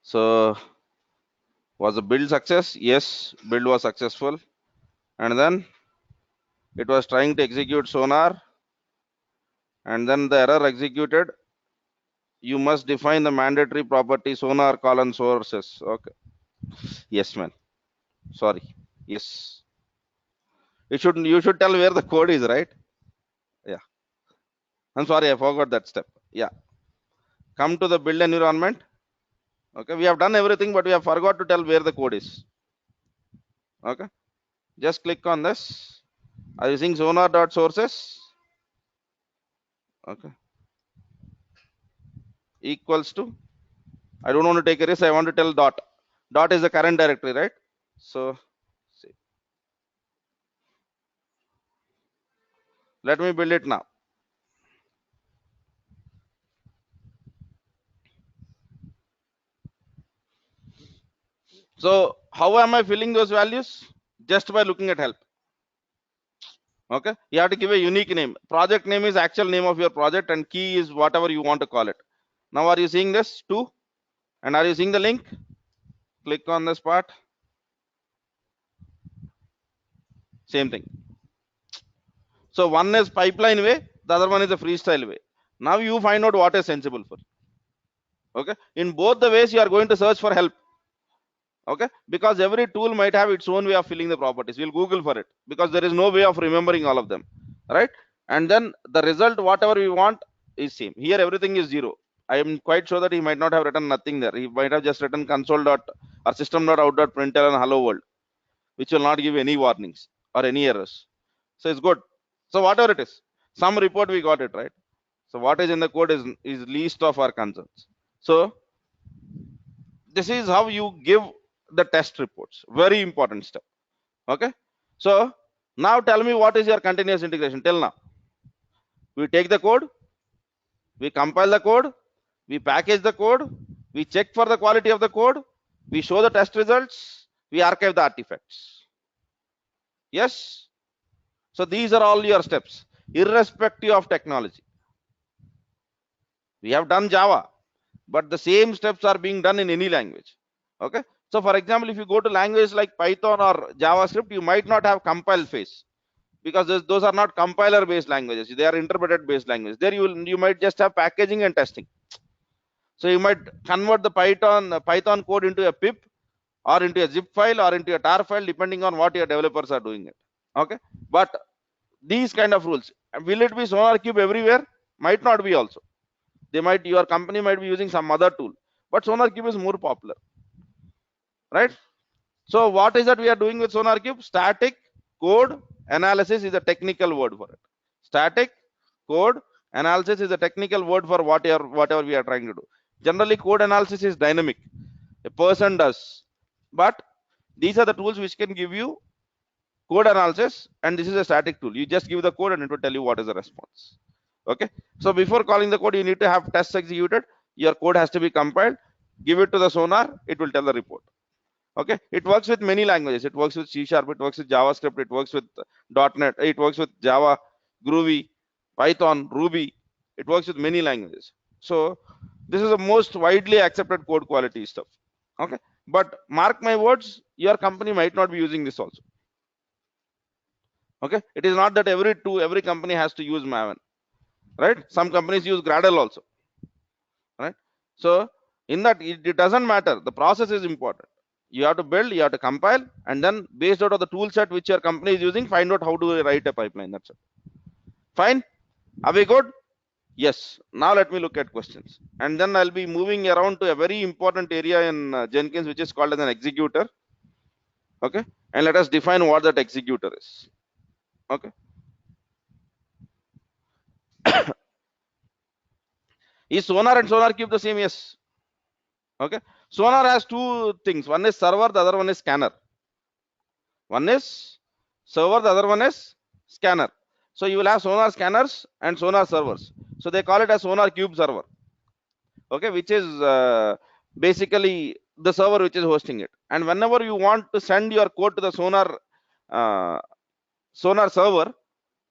So was the build success? Yes, build was successful. And then it was trying to execute sonar, and then the error executed. You must define the mandatory property sonar colon sources. Okay. Yes, man. Sorry. Yes. You should tell where the code is, right? Yeah. I'm sorry, I forgot that step. Yeah. Come to the build environment. Okay. We have done everything, but we have forgot to tell where the code is. Okay. Just click on this. Are you using sonar.sources? Okay. Equals to. I don't want to take a risk. I want to tell dot. Dot is the current directory, right? So Let me build it now. So how am I filling those values? Just by looking at help. Okay, you have to give a unique name. Project name is actual name of your project, and key is whatever you want to call it. Now are you seeing this too? And are you seeing the link? Click on this part. Same thing. So one is pipeline way, the other one is a freestyle way. Now you find out what is sensible for you. Okay, in both the ways you are going to search for help. Okay, because every tool might have its own way of filling the properties. We'll Google for it because there is no way of remembering all of them, right? And then the result, whatever we want, is same. Here everything is 0. I am quite sure that he might not have written nothing there. He might have just written console dot or system dot out dot println and hello world, which will not give any warnings or any errors. So it's good. So whatever it is, some report we got it right. So what is in the code is least of our concerns. So this is how you give the test reports. Very important step. Okay, so now tell me, what is your continuous integration till now? We take the code, we compile the code, we package the code, we check for the quality of the code, we show the test results, we archive the artifacts. Yes, so these are all your steps irrespective of technology. We have done Java, but the same steps are being done in any language. Okay, so for example, if you go to languages like Python or JavaScript, you might not have compile phase because those are not compiler based languages, they are interpreted based languages. There you might just have packaging and testing. So you might convert the Python code into a pip or into a zip file or into a tar file depending on what your developers are doing it. Okay, but these kind of rules, will it be SonarQube everywhere? Might not be also. Your company might be using some other tool, but SonarQube is more popular, right? So what is that we are doing with SonarQube? Static code analysis is a technical word for it. Static code analysis is a technical word for whatever we are trying to do. Generally code analysis is dynamic, a person does, but these are the tools which can give you code analysis, and this is a static tool. You just give the code and it will tell you what is the response. Okay, so before calling the code, you need to have tests executed. Your code has to be compiled, give it to the Sonar, it will tell the report. Okay, it works with many languages. It works with C#, it works with JavaScript, it works with .NET, it works with Java, Groovy, Python, Ruby. It works with many languages. So this is the most widely accepted code quality stuff. Okay, but mark my words, your company might not be using this also. Okay, it is not that every company has to use Maven, right? Some companies use Gradle also, right? So in that it doesn't matter, the process is important. You have to build, you have to compile, and then based out of the tool set which your company is using, find out how to write a pipeline. That's it. Fine, are we good? Yes. Now let me look at questions, and then I'll be moving around to a very important area in Jenkins, which is called as an executor. Okay, and let us define what that executor is. Okay, is Sonar and SonarQube the same? Yes. Okay, Sonar has two things. One is server, the other one is scanner. One is server, the other one is scanner. So you will have Sonar scanners and Sonar servers. So they call it a SonarQube server. Okay, which is basically the server which is hosting it. And whenever you want to send your code to the uh, Sonar server,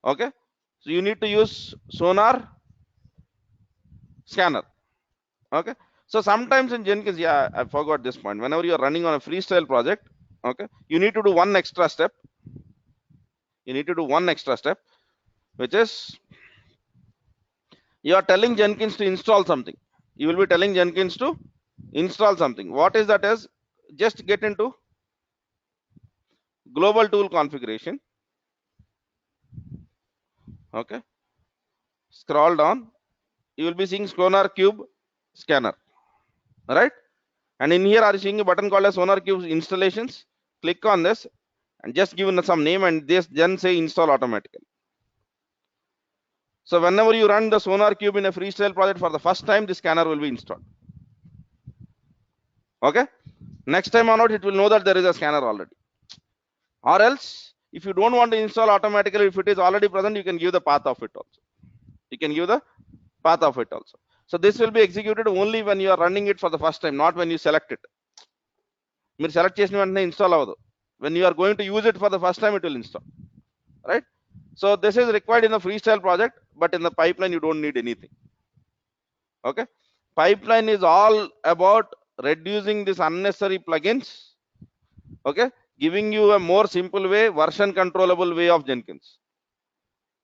okay, so you need to use Sonar scanner. Okay, so sometimes in Jenkins, yeah, I forgot this point. Whenever you are running on a freestyle project, okay, you need to do one extra step. You need to do one extra step, which is you are telling Jenkins to install something. You will be telling Jenkins to install something. What is that? Is just get into global tool configuration. Okay, scroll down. You will be seeing SonarQube scanner, right? And in here, are you seeing a button called as SonarQube installations? Click on this and just give it some name, and this then say install automatically. So whenever you run the SonarQube in a freestyle project for the first time, the scanner will be installed. Okay, next time on out, it will know that there is a scanner already. Or else If you don't want to install automatically, if it is already present, you can give the path of it also. You can give the path of it also. So this will be executed only when you are running it for the first time, not when you select it. మీరు select చేసిన వెంటనే install అవ్వదు. When you are going to use it for the first time, it will install, right? So this is required in the freestyle project, but in the pipeline you don't need anything. Okay, pipeline is all about reducing this unnecessary plugins, okay, giving you a more simple way, version controllable way of Jenkins.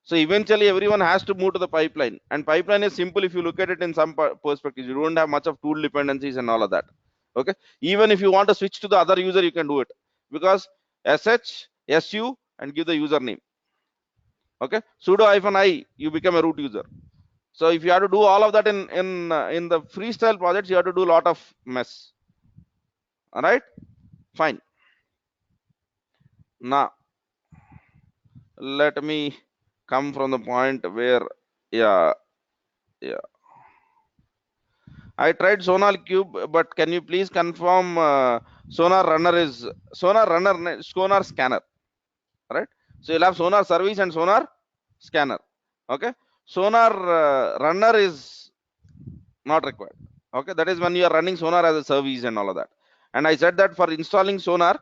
So eventually everyone has to move to the pipeline, and pipeline is simple if you look at it in some perspectives. You don't have much of tool dependencies and all of that. Okay, even if you want to switch to the other user, you can do it, because sh su and give the username. Okay, sudo -i, you become a root user. So if you have to do all of that in the freestyle projects, you have to do a lot of mess. All right, fine. Now let me come from the point where, yeah, I tried Sonar Cube, but can you please confirm Sonar Runner is Sonar Scanner, right? So you'll have Sonar Service and Sonar Scanner. Okay, Sonar Runner is not required. Okay, that is when you are running Sonar as a service and all of that. And I said that for installing Sonar,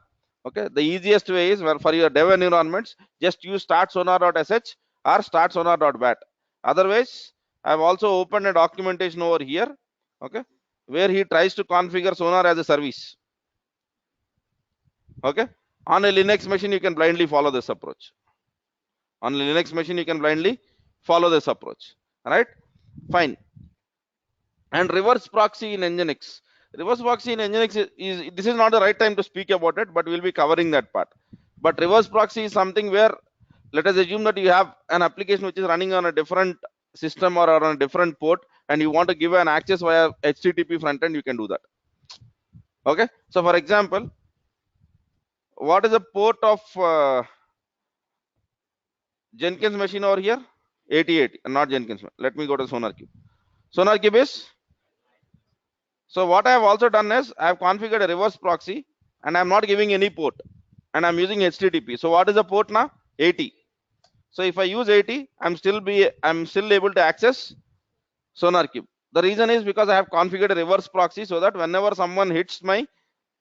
okay, the easiest way is where for your dev environments, just use start sonar.sh or start sonar.bat. Otherwise, I've also opened a documentation over here, okay, where he tries to configure Sonar as a service. Okay, on a Linux machine you can blindly follow this approach. On a Linux machine you can blindly follow this approach, right? Fine. And reverse proxy in Nginx. Reverse proxy in Nginx is this is not the right time to speak about it, but we'll be covering that part. But reverse proxy is something where, let us assume that you have an application which is running on a different system or on a different port, and you want to give an access via HTTP front end, you can do that. Okay, so for example, what is the port of Jenkins machine over here? 88, not Jenkins. Let me go to SonarQube. SonarQube is, so what I have also done is I have configured a reverse proxy, and I'm not giving any port, and I'm using HTTP. So what is the port now? 80. So if I use 80, I'm still able to access SonarQube. The reason is because I have configured a reverse proxy so that whenever someone hits my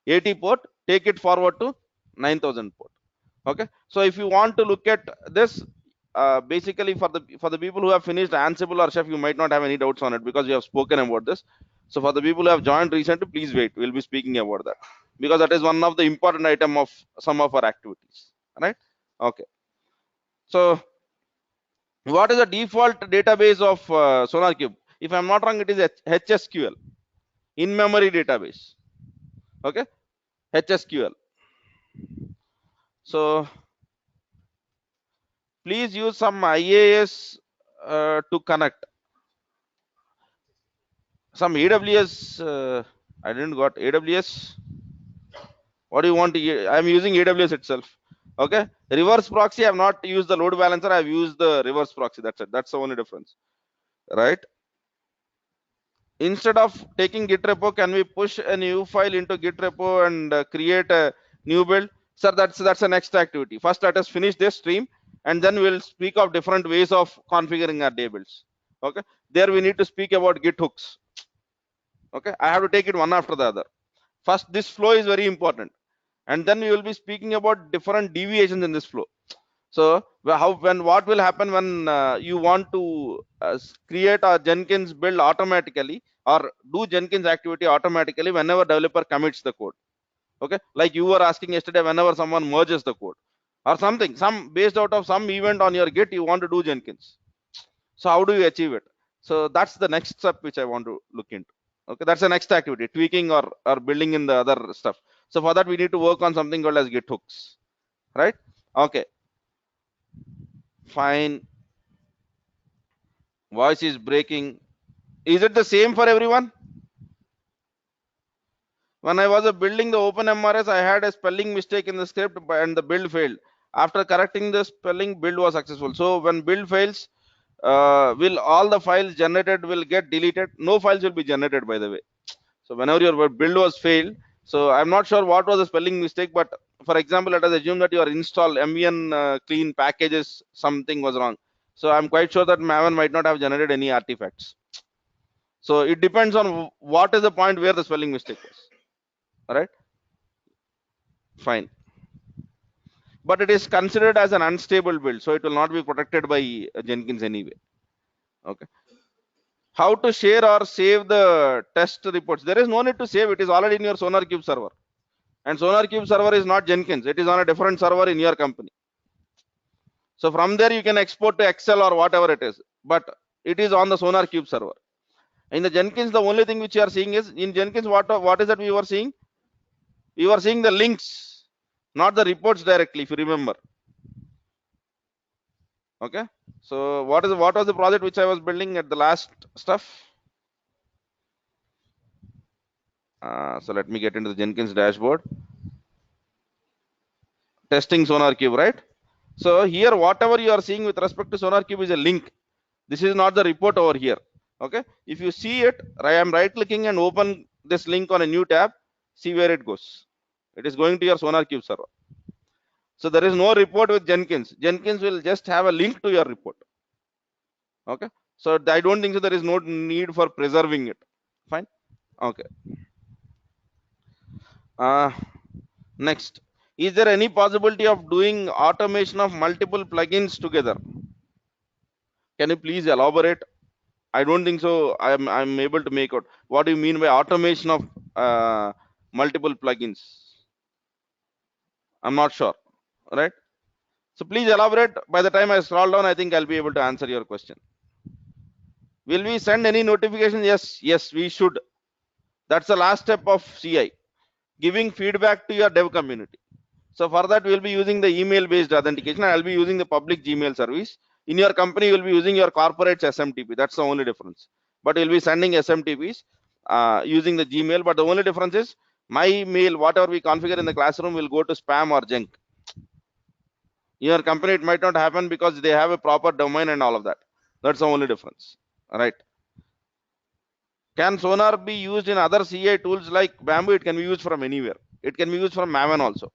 80 port, take it forward to 9000 port. Okay, so if you want to look at this, basically for the people who have finished Ansible or Chef, you might not have any doubts on it because we have spoken about this. So for the people who have joined recently, please wait, we'll be speaking about that, because that is one of the important item of some of our activities, right? Okay, so what is the default database of SonarQube? If I'm not wrong, it is HSQL, in-memory database. Okay, HSQL. So please use some IAS to connect. Some AWS, I didn't got AWS. What do you want to? I'm using AWS itself. Okay, reverse proxy, I have not used the load balancer, I've used the reverse proxy. That's it. That's the only difference, right? Instead of taking Git repo, can we push a new file into Git repo and create a new build? Sir, that's the next activity. First, let us finish this stream, and then we'll speak of different ways of configuring our day builds. Okay, there we need to speak about Git hooks. Okay, I have to take it one after the other. First, this flow is very important, and then we will be speaking about different deviations in this flow. So what will happen when you want to create a Jenkins build automatically, or do Jenkins activity automatically whenever developer commits the code. Okay, like you were asking yesterday, whenever someone merges the code or something, some based out of some event on your Git, you want to do Jenkins. So how do you achieve it? So that's the next step which I want to look into. Okay, that's the next activity, tweaking or building in the other stuff. So for that we need to work on something called as Git hooks, right? Okay, fine. Voice is breaking. Is it the same for everyone? When I was building the OpenMRS, I had a spelling mistake in the script and the build failed. After correcting the spelling, build was successful. So when build fails, will all the files generated will get deleted? No files will be generated, by the way. So whenever your build was failed, so I'm not sure what was the spelling mistake, but for example, let us assume that your install mvn clean packages, something was wrong. So I'm quite sure that Maven might not have generated any artifacts. So it depends on what is the point where the spelling mistake was. All right, fine. But it is considered as an unstable build, so it will not be protected by Jenkins anyway. Okay. How to share or save the test reports? There is no need to save. It is already in your SonarQube server, and SonarQube server is not Jenkins. It is on a different server in your company. So from there you can export to Excel or whatever it is, but it is on the SonarQube server. In the Jenkins, the only thing which you are seeing is in Jenkins. What is that we were seeing? We were seeing the links, not the reports directly. If you remember. Okay. So what was the project which I was building at the last stuff? So let me get into the Jenkins dashboard. Testing SonarQube, right? So here, whatever you are seeing with respect to SonarQube is a link. This is not the report over here. Okay. If you see it, I am right clicking and open this link on a new tab. See where it goes. It is going to your SonarQube server. So there is no report with Jenkins. Jenkins will just have a link to your report. Okay. So I don't think so there is no need for preserving it. Fine. Okay. Next, is there any possibility of doing automation of multiple plugins together? Can you please elaborate? I don't think so. I'm able to make out. What do you mean by automation of multiple plugins? I'm not sure. Right. So please elaborate. By the time I scroll down, I think I'll be able to answer your question. Will we send any notification? Yes, we should. That's the last step of CI, giving feedback to your dev community. So for that, we'll be using the email based authentication. I'll be using the public Gmail service. In your company, you'll be using your corporate's SMTP. That's the only difference. But you'll be sending SMTPs using the Gmail. But the only difference is my mail, whatever we configure in the classroom, will go to spam or junk. In your company, it might not happen because they have a proper domain and all of that. That's the only difference. All right. Can Sonar be used in other CI tools like Bamboo? It can be used from anywhere. It can be used from Maven also.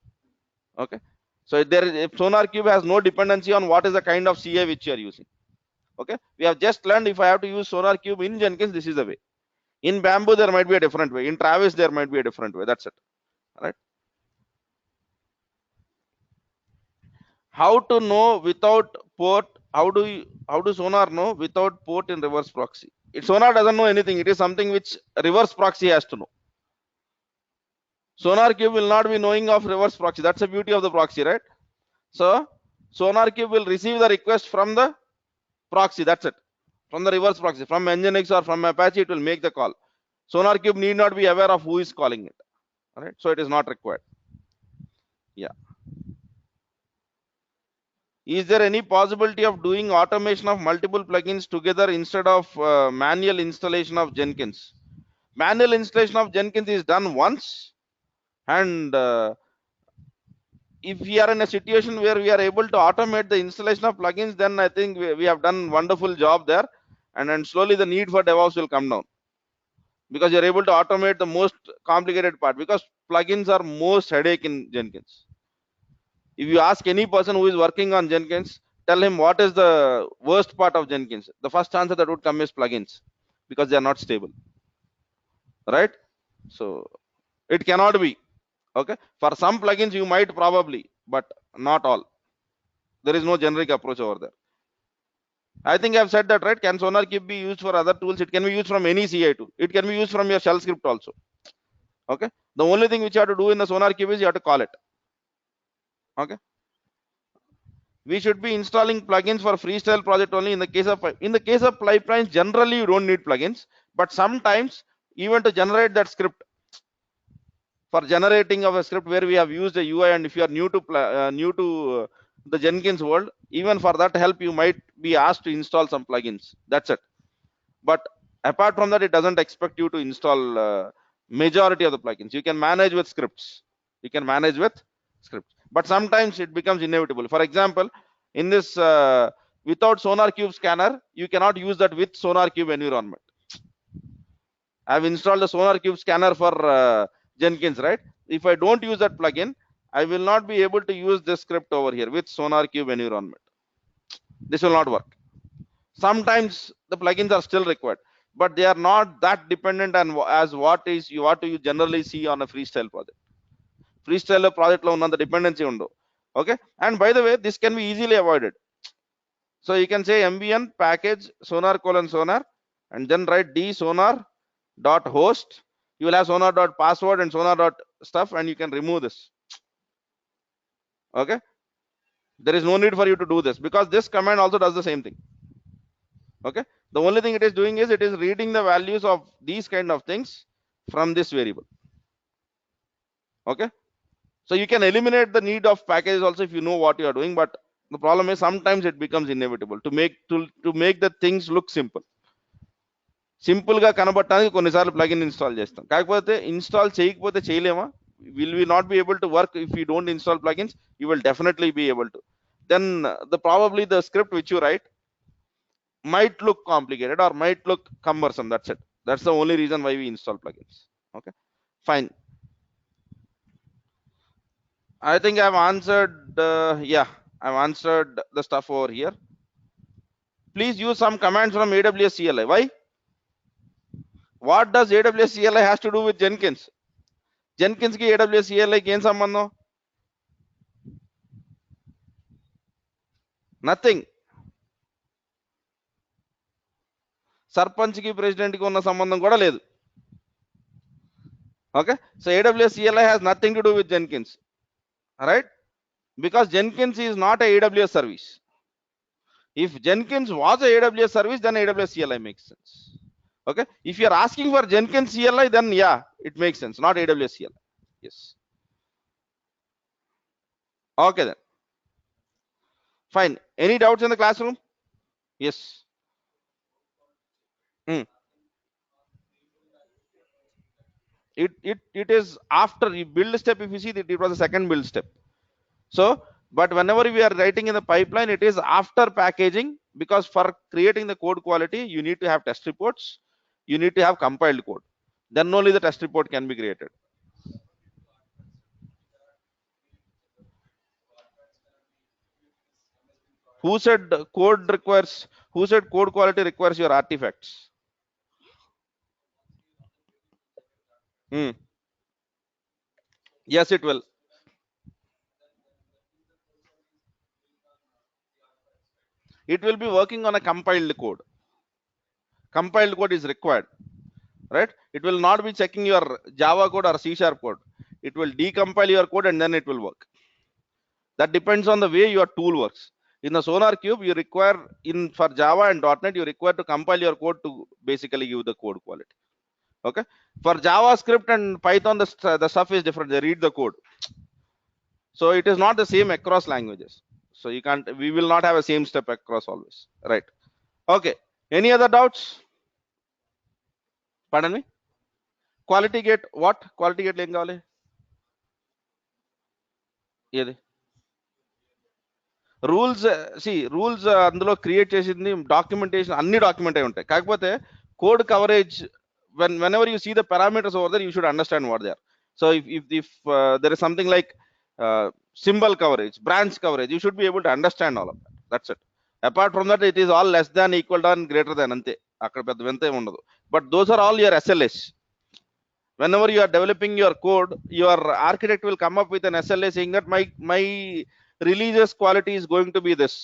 Okay. So if SonarQube has no dependency on what is the kind of CI which you are using. Okay. We have just learned if I have to use SonarQube in Jenkins, this is the way. In Bamboo, there might be a different way. In Travis, there might be a different way. That's it. All right. How to know without port? How do Sonar know without port in reverse proxy? Sonar doesn't know anything. It is something which reverse proxy has to know. SonarQube will not be knowing of reverse proxy. That's the beauty of the proxy, right? So SonarQube will receive the request from the proxy. That's it. From the reverse proxy, from Nginx or from Apache, it will make the call. SonarQube need not be aware of who is calling it. All right. So it is not required. Yeah. Is there any possibility of doing automation of multiple plugins together instead of manual installation of Jenkins? Manual installation of Jenkins is done once, and if we are in a situation where we are able to automate the installation of plugins, then I think we have done wonderful job there, and then slowly the need for DevOps will come down because you're able to automate the most complicated part, because plugins are most headache in Jenkins. If you ask any person who is working on Jenkins, tell him what is the worst part of Jenkins. The first answer that would come is plugins, because they are not stable, right? So it cannot be. Okay, for some plugins you might probably, but not all. There is no generic approach over there. I think I've said that, right? Can SonarQube be used for other tools? It can be used from any CI tool. It can be used from your shell script also. Okay, the only thing which you have to do in the SonarQube is you have to call it. Okay, we should be installing plugins for freestyle project only. In the case of pipelines, generally you don't need plugins, but sometimes even to generate that script, for generating of a script where we have used a UI, and if you are new to the Jenkins world, even for that help you might be asked to install some plugins. That's it. But apart from that, it doesn't expect you to install majority of the plugins. You can manage with scripts. But sometimes it becomes inevitable. For example, in this without SonarQube scanner, you cannot use that with SonarQube environment. I have installed the SonarQube scanner for Jenkins, right? If I don't use that plugin, I will not be able to use this script over here with SonarQube environment. This will not work. Sometimes the plugins are still required, but they are not that dependent on as what you generally see on a freestyle project. Freestyle project lo unnanta dependency undo. Okay, and by the way, this can be easily avoided. So you can say mvn package sonar:sonar and then write d sonar dot host. You will have sonar dot password and sonar dot stuff, and you can remove this. Okay, there is no need for you to do this because this command also does the same thing. Okay, the only thing it is doing is it is reading the values of these kind of things from this variable. Okay, so you can eliminate the need of packages also if you know what you are doing, but the problem is sometimes it becomes inevitable to make the things look simple. Simple గా కనబడటానికి కొన్నిసార్లు plugin install చేస్తాం, కాకపోతే install చేయకపోతే చేయలేమా? Will we not be able to work if you don't install plugins? You will definitely be able to. Then probably the script which you write might look complicated or might look cumbersome. That's it. That's the only reason why we install plugins. Okay, fine. I think I've answered. Yeah, I've answered the stuff over here. Please use some commands from AWS CLI. Why? What does AWS CLI has to do with Jenkins? Jenkins ki AWS CLI ki em sambandham? Nothing. Sarpanch కి president కి ఉన్న సంబంధం కూడా లేదు. Okay, so AWS CLI has nothing to do with Jenkins, right? Because Jenkins is not a AWS service. If Jenkins was a AWS service, then AWS CLI makes sense. Okay, if you are asking for Jenkins CLI, then yeah, it makes sense, not AWS CLI. Yes. Okay then, fine. Any doubts in the classroom? Yes. It is after you build step. If you see that it was the second build step. So but whenever we are writing in the pipeline, it is after packaging, because for creating the code quality you need to have test reports, you need to have compiled code, then only the test report can be created. Who said code quality requires your artifacts? Yes, it will. It will be working on a compiled code. Compiled code is required, right? It will not be checking your Java code or C# code. It will decompile your code and then it will work. That depends on the way your tool works. In the SonarQube, you require for Java and .NET, you require to compile your code to basically give the code quality. Okay, for JavaScript and Python, the stuff is different. They read the code, so it is not the same across languages. So you can't. We will not have a same step across always, right? Okay. Any other doubts? Pardon me. Quality gate. What quality gate ఏం కావాలి? ఏది rules? Rules అందులో create చేసింది documentation, అన్ని document అయి ఉంటాయి. కాకపోతే code coverage, whenever you see the parameters over there, you should understand what they are. So if there is something like symbol coverage, branch coverage, you should be able to understand all of that. That's it. Apart from that, it is all less than, equal to, and greater than, ante akkada pedda vente em undadu. But those are all your SLAs. Whenever you are developing your code, your architect will come up with an SLA saying that my releases quality is going to be this.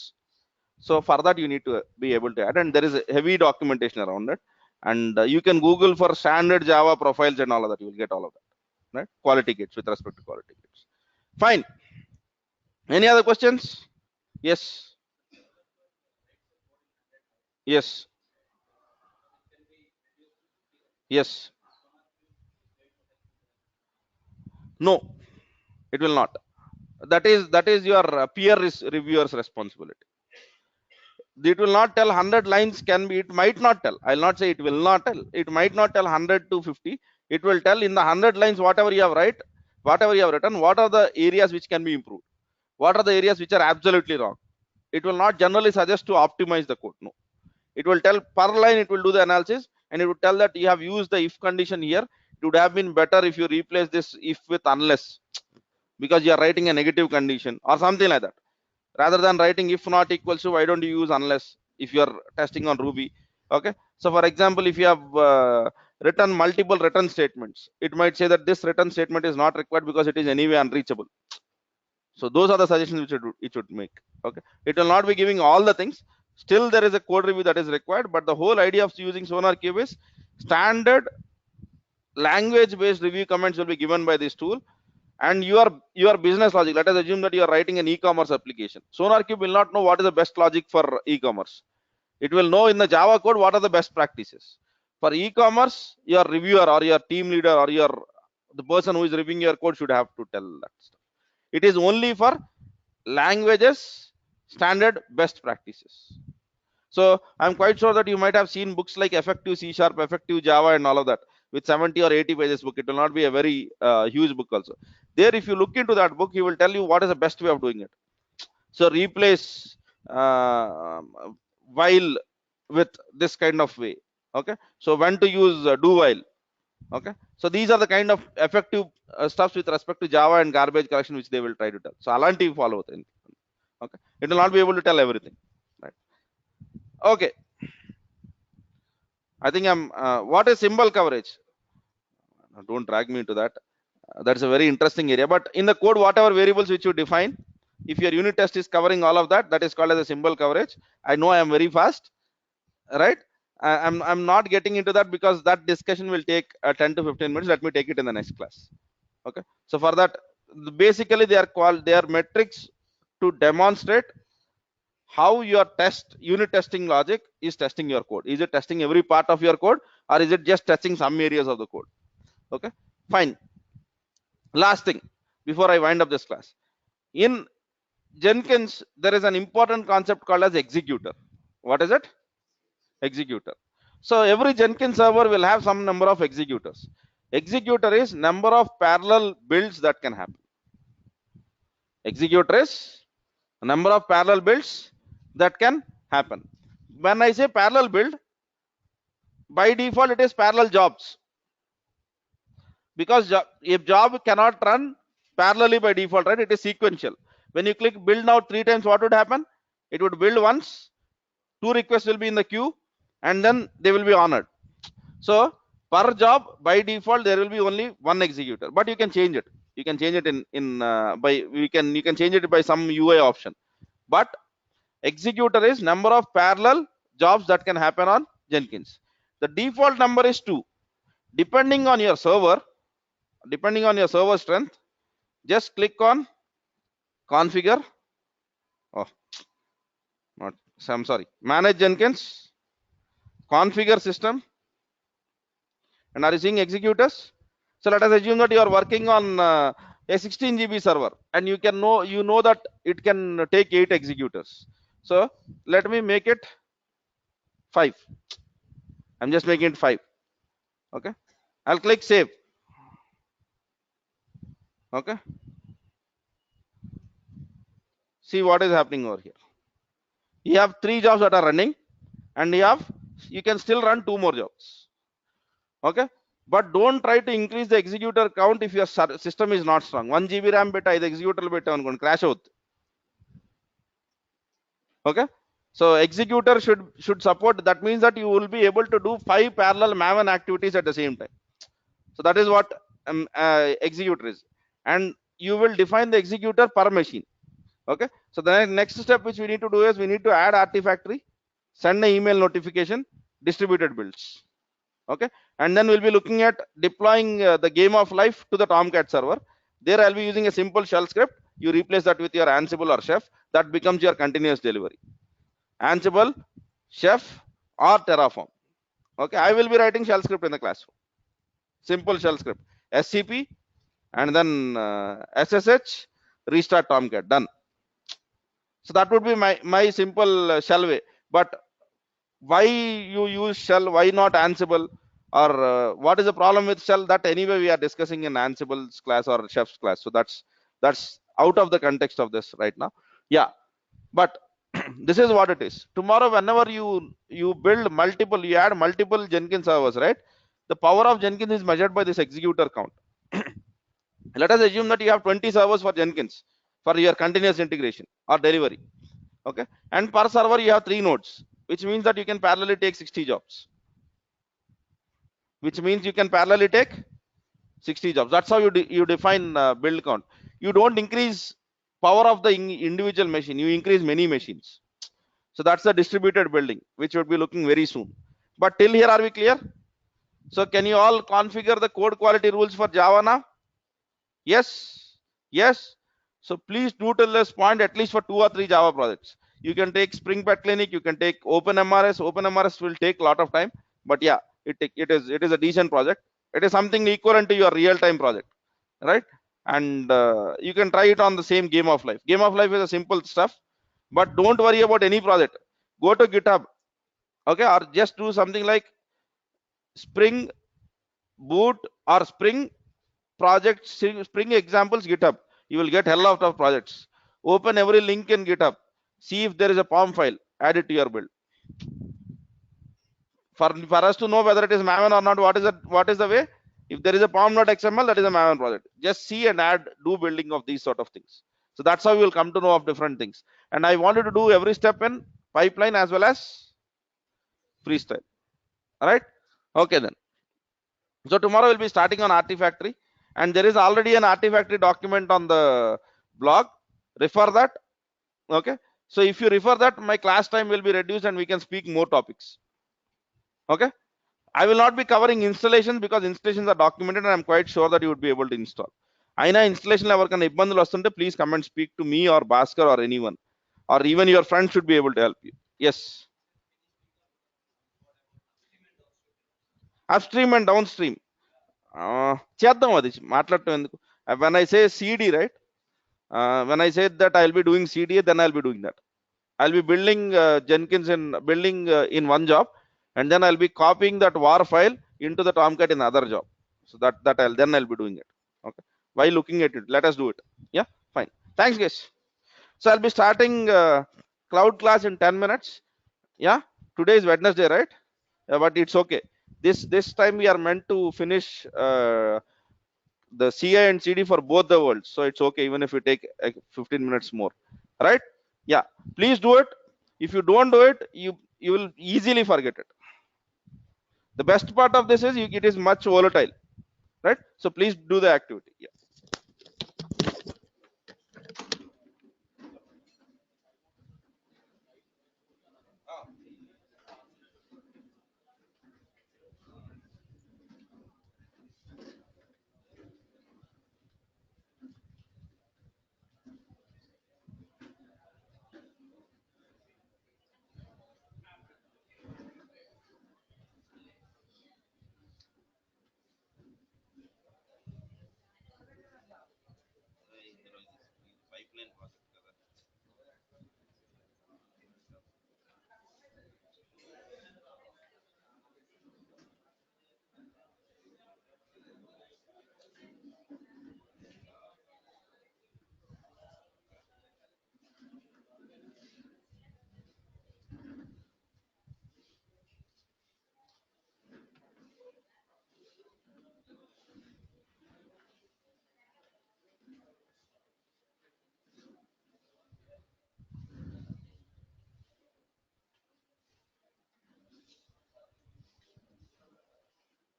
So for that you need to be able to add, and there is a heavy documentation around it. And you can Google for standard Java profiles and all of that. You will get all of that, right? Quality gates, with respect to quality gates. Fine. Any other questions? Yes. Yes. Yes. No, it will not. That is your peer reviewer's responsibility. It will not tell 100 lines. Can be, it might not tell. I'll not say it will not tell. It might not tell 100 to 50. It will tell in the 100 lines whatever you have written, what are the areas which can be improved, what are the areas which are absolutely wrong. It will not generally suggest to optimize the code. No, it will tell per line. It will do the analysis and it will tell that you have used the if condition here. It would have been better if you replace this if with unless, because you are writing a negative condition or something like that. Rather than writing if not equals to, why don't you use unless if you are testing on Ruby? Okay. So for example, if you have written multiple return statements, it might say that this return statement is not required because it is anyway unreachable. So those are the suggestions which it should make. Okay. It will not be giving all the things. Still, there is a code review that is required, but the whole idea of using SonarQube is standard language-based review comments will be given by this tool, and your business logic. Let us assume that you are writing an e-commerce application. SonarQube will not know what is the best logic for e-commerce. It will know in the Java code what are the best practices. For e-commerce, your reviewer or your team leader or the person who is reviewing your code should have to tell that stuff. It is only for languages standard best practices. So I'm quite sure that you might have seen books like Effective C#, Effective Java, and all of that with 70 or 80 pages book. It will not be a very huge book also. There, if you look into that book, he will tell you what is the best way of doing it. So replace while with this kind of way. Okay. So when to use do while. Okay. So these are the kind of effective stuffs with respect to Java and garbage collection which they will try to tell. So Alanti follow it. Okay. It will not be able to tell everything. Right. Okay. I think I'm. What is symbol coverage? Don't drag me into that. That's a very interesting area. But in the code, whatever variables which you define, if your unit test is covering all of that, that is called as a symbol coverage. I know I am very fast, right? I'm not getting into that because that discussion will take 10 to 15 minutes. Let me take it in the next class. Okay. So for that, basically they are metrics to demonstrate how your unit testing logic is testing your code. Is it testing every part of your code, or is it just testing some areas of the code? Okay, fine. Last thing before I wind up this class, in Jenkins there is an important concept called as executor. What is it? Executor. So every Jenkins server will have some number of executors. Executor is number of parallel builds that can happen. Executor is number of parallel builds that can happen. When I say parallel build, by default it is parallel jobs, because if job cannot run parallelly by default, right? It is sequential. When you click build now 3 times, what would happen? It would build once, 2 requests will be in the queue, and then they will be honored. So per job by default there will be only one executor, but you can change it. You can change it you can change it by some UI option. But executor is number of parallel jobs that can happen on Jenkins. The default number is 2. Depending on your server strength, just click on configure. Oh, not. I'm sorry. Manage Jenkins, configure system, and are you seeing executors? So let us assume that you are working on a 16 GB server, and you know that it can take 8 executors. So let me make it 5. I'm just making it 5. Okay. I'll click save. Okay. See what is happening over here. You have 3 jobs that are running, and you can still run 2 more jobs. Okay. But don't try to increase the executor count if your system is not strong. 1 GB RAM beta is executor beta on crash out. Okay. So executor should support. That means that you will be able to do 5 parallel Maven activities at the same time. So that is what executor is, and you will define the executor per machine. Okay. So the next step which we need to do is we need to add Artifactory, send an email notification, distributed builds. Okay. And then we'll be looking at deploying the game of life to the Tomcat server. There I'll be using a simple shell script. You replace that with your Ansible or Chef. That becomes your continuous delivery. Ansible, Chef, or Terraform. Okay. I will be writing shell script in the classroom. Simple shell script. SCP and then SSH, restart Tomcat. Done. So that would be my simple shell way. But why you use shell? Why not Ansible? Or what is the problem with shell? That anyway we are discussing in Ansible's class or Chef's class. So that's out of the context of this right now. Yeah, but this is what it is. Tomorrow, whenever you build multiple, you add multiple Jenkins servers, right? The power of Jenkins is measured by this executor count. Let us assume that you have 20 servers for Jenkins for your continuous integration or delivery. Okay, and per server you have 3 nodes, which means that you can parallelly take 60 jobs. Which means you can parallelly take 60 jobs. That's how you define build count. You don't increase power of the individual machine. You increase many machines. So that's the distributed building, which would be looking very soon. But till here, are we clear? So can you all configure the code quality rules for Java now? Yes, yes. So please do till this point at least for 2 or 3 Java projects. You can take Spring Pet Clinic, you can take OpenMRS. OpenMRS will take a lot of time, but yeah, it is a decent project. It is something equivalent to your real-time project, right? And you can try it on the same Game of Life. Game of Life is a simple stuff, but don't worry about any project. Go to GitHub, okay, or just do something like Spring Boot or Spring project, Spring examples GitHub. You will get hell lot of projects. Open every link in GitHub. See if there is a POM file. Add it to your build. For us to know whether it is Maven or not, what is the way? If there is a POM.xml, that is a Maven project. Just see and add, do building of these sort of things. So that's how you will come to know of different things. And I wanted to do every step in pipeline as well as freestyle. All right. Okay then. So tomorrow we'll be starting on Artifactory, and there is already an Artifactory document on the blog. Refer that. Okay. So if you refer that, my class time will be reduced and we can speak more topics. Okay. I will not be covering installations because installations are documented and I'm quite sure that you would be able to install. అయినా installation ఎవరికైనా ఇబ్బందులు వస్తుంటే please come and speak to me or Bhaskar or anyone or even your friend should be able to help you. Yes, upstream and downstream చేద్దాం, అది మాట్లాడటం ఎందుకు. When I say CD right, when I say that I'll be doing CDA, then I'll be doing that. I'll be building Jenkins and building in one job, and then I'll be copying that war file into the Tomcat in another job. So I'll be doing it. Okay. While looking at it, let us do it. Yeah, fine. Thanks, guys. So I'll be starting cloud class in 10 minutes. Yeah, today is Wednesday, right? But it's okay. This time we are meant to finish the CI and CD for both the worlds. So it's okay even if we take 15 minutes more, right? Yeah, please do it. If you don't do it, you will easily forget it. The best part of this is it is much volatile, right? So please do the activity. Yeah.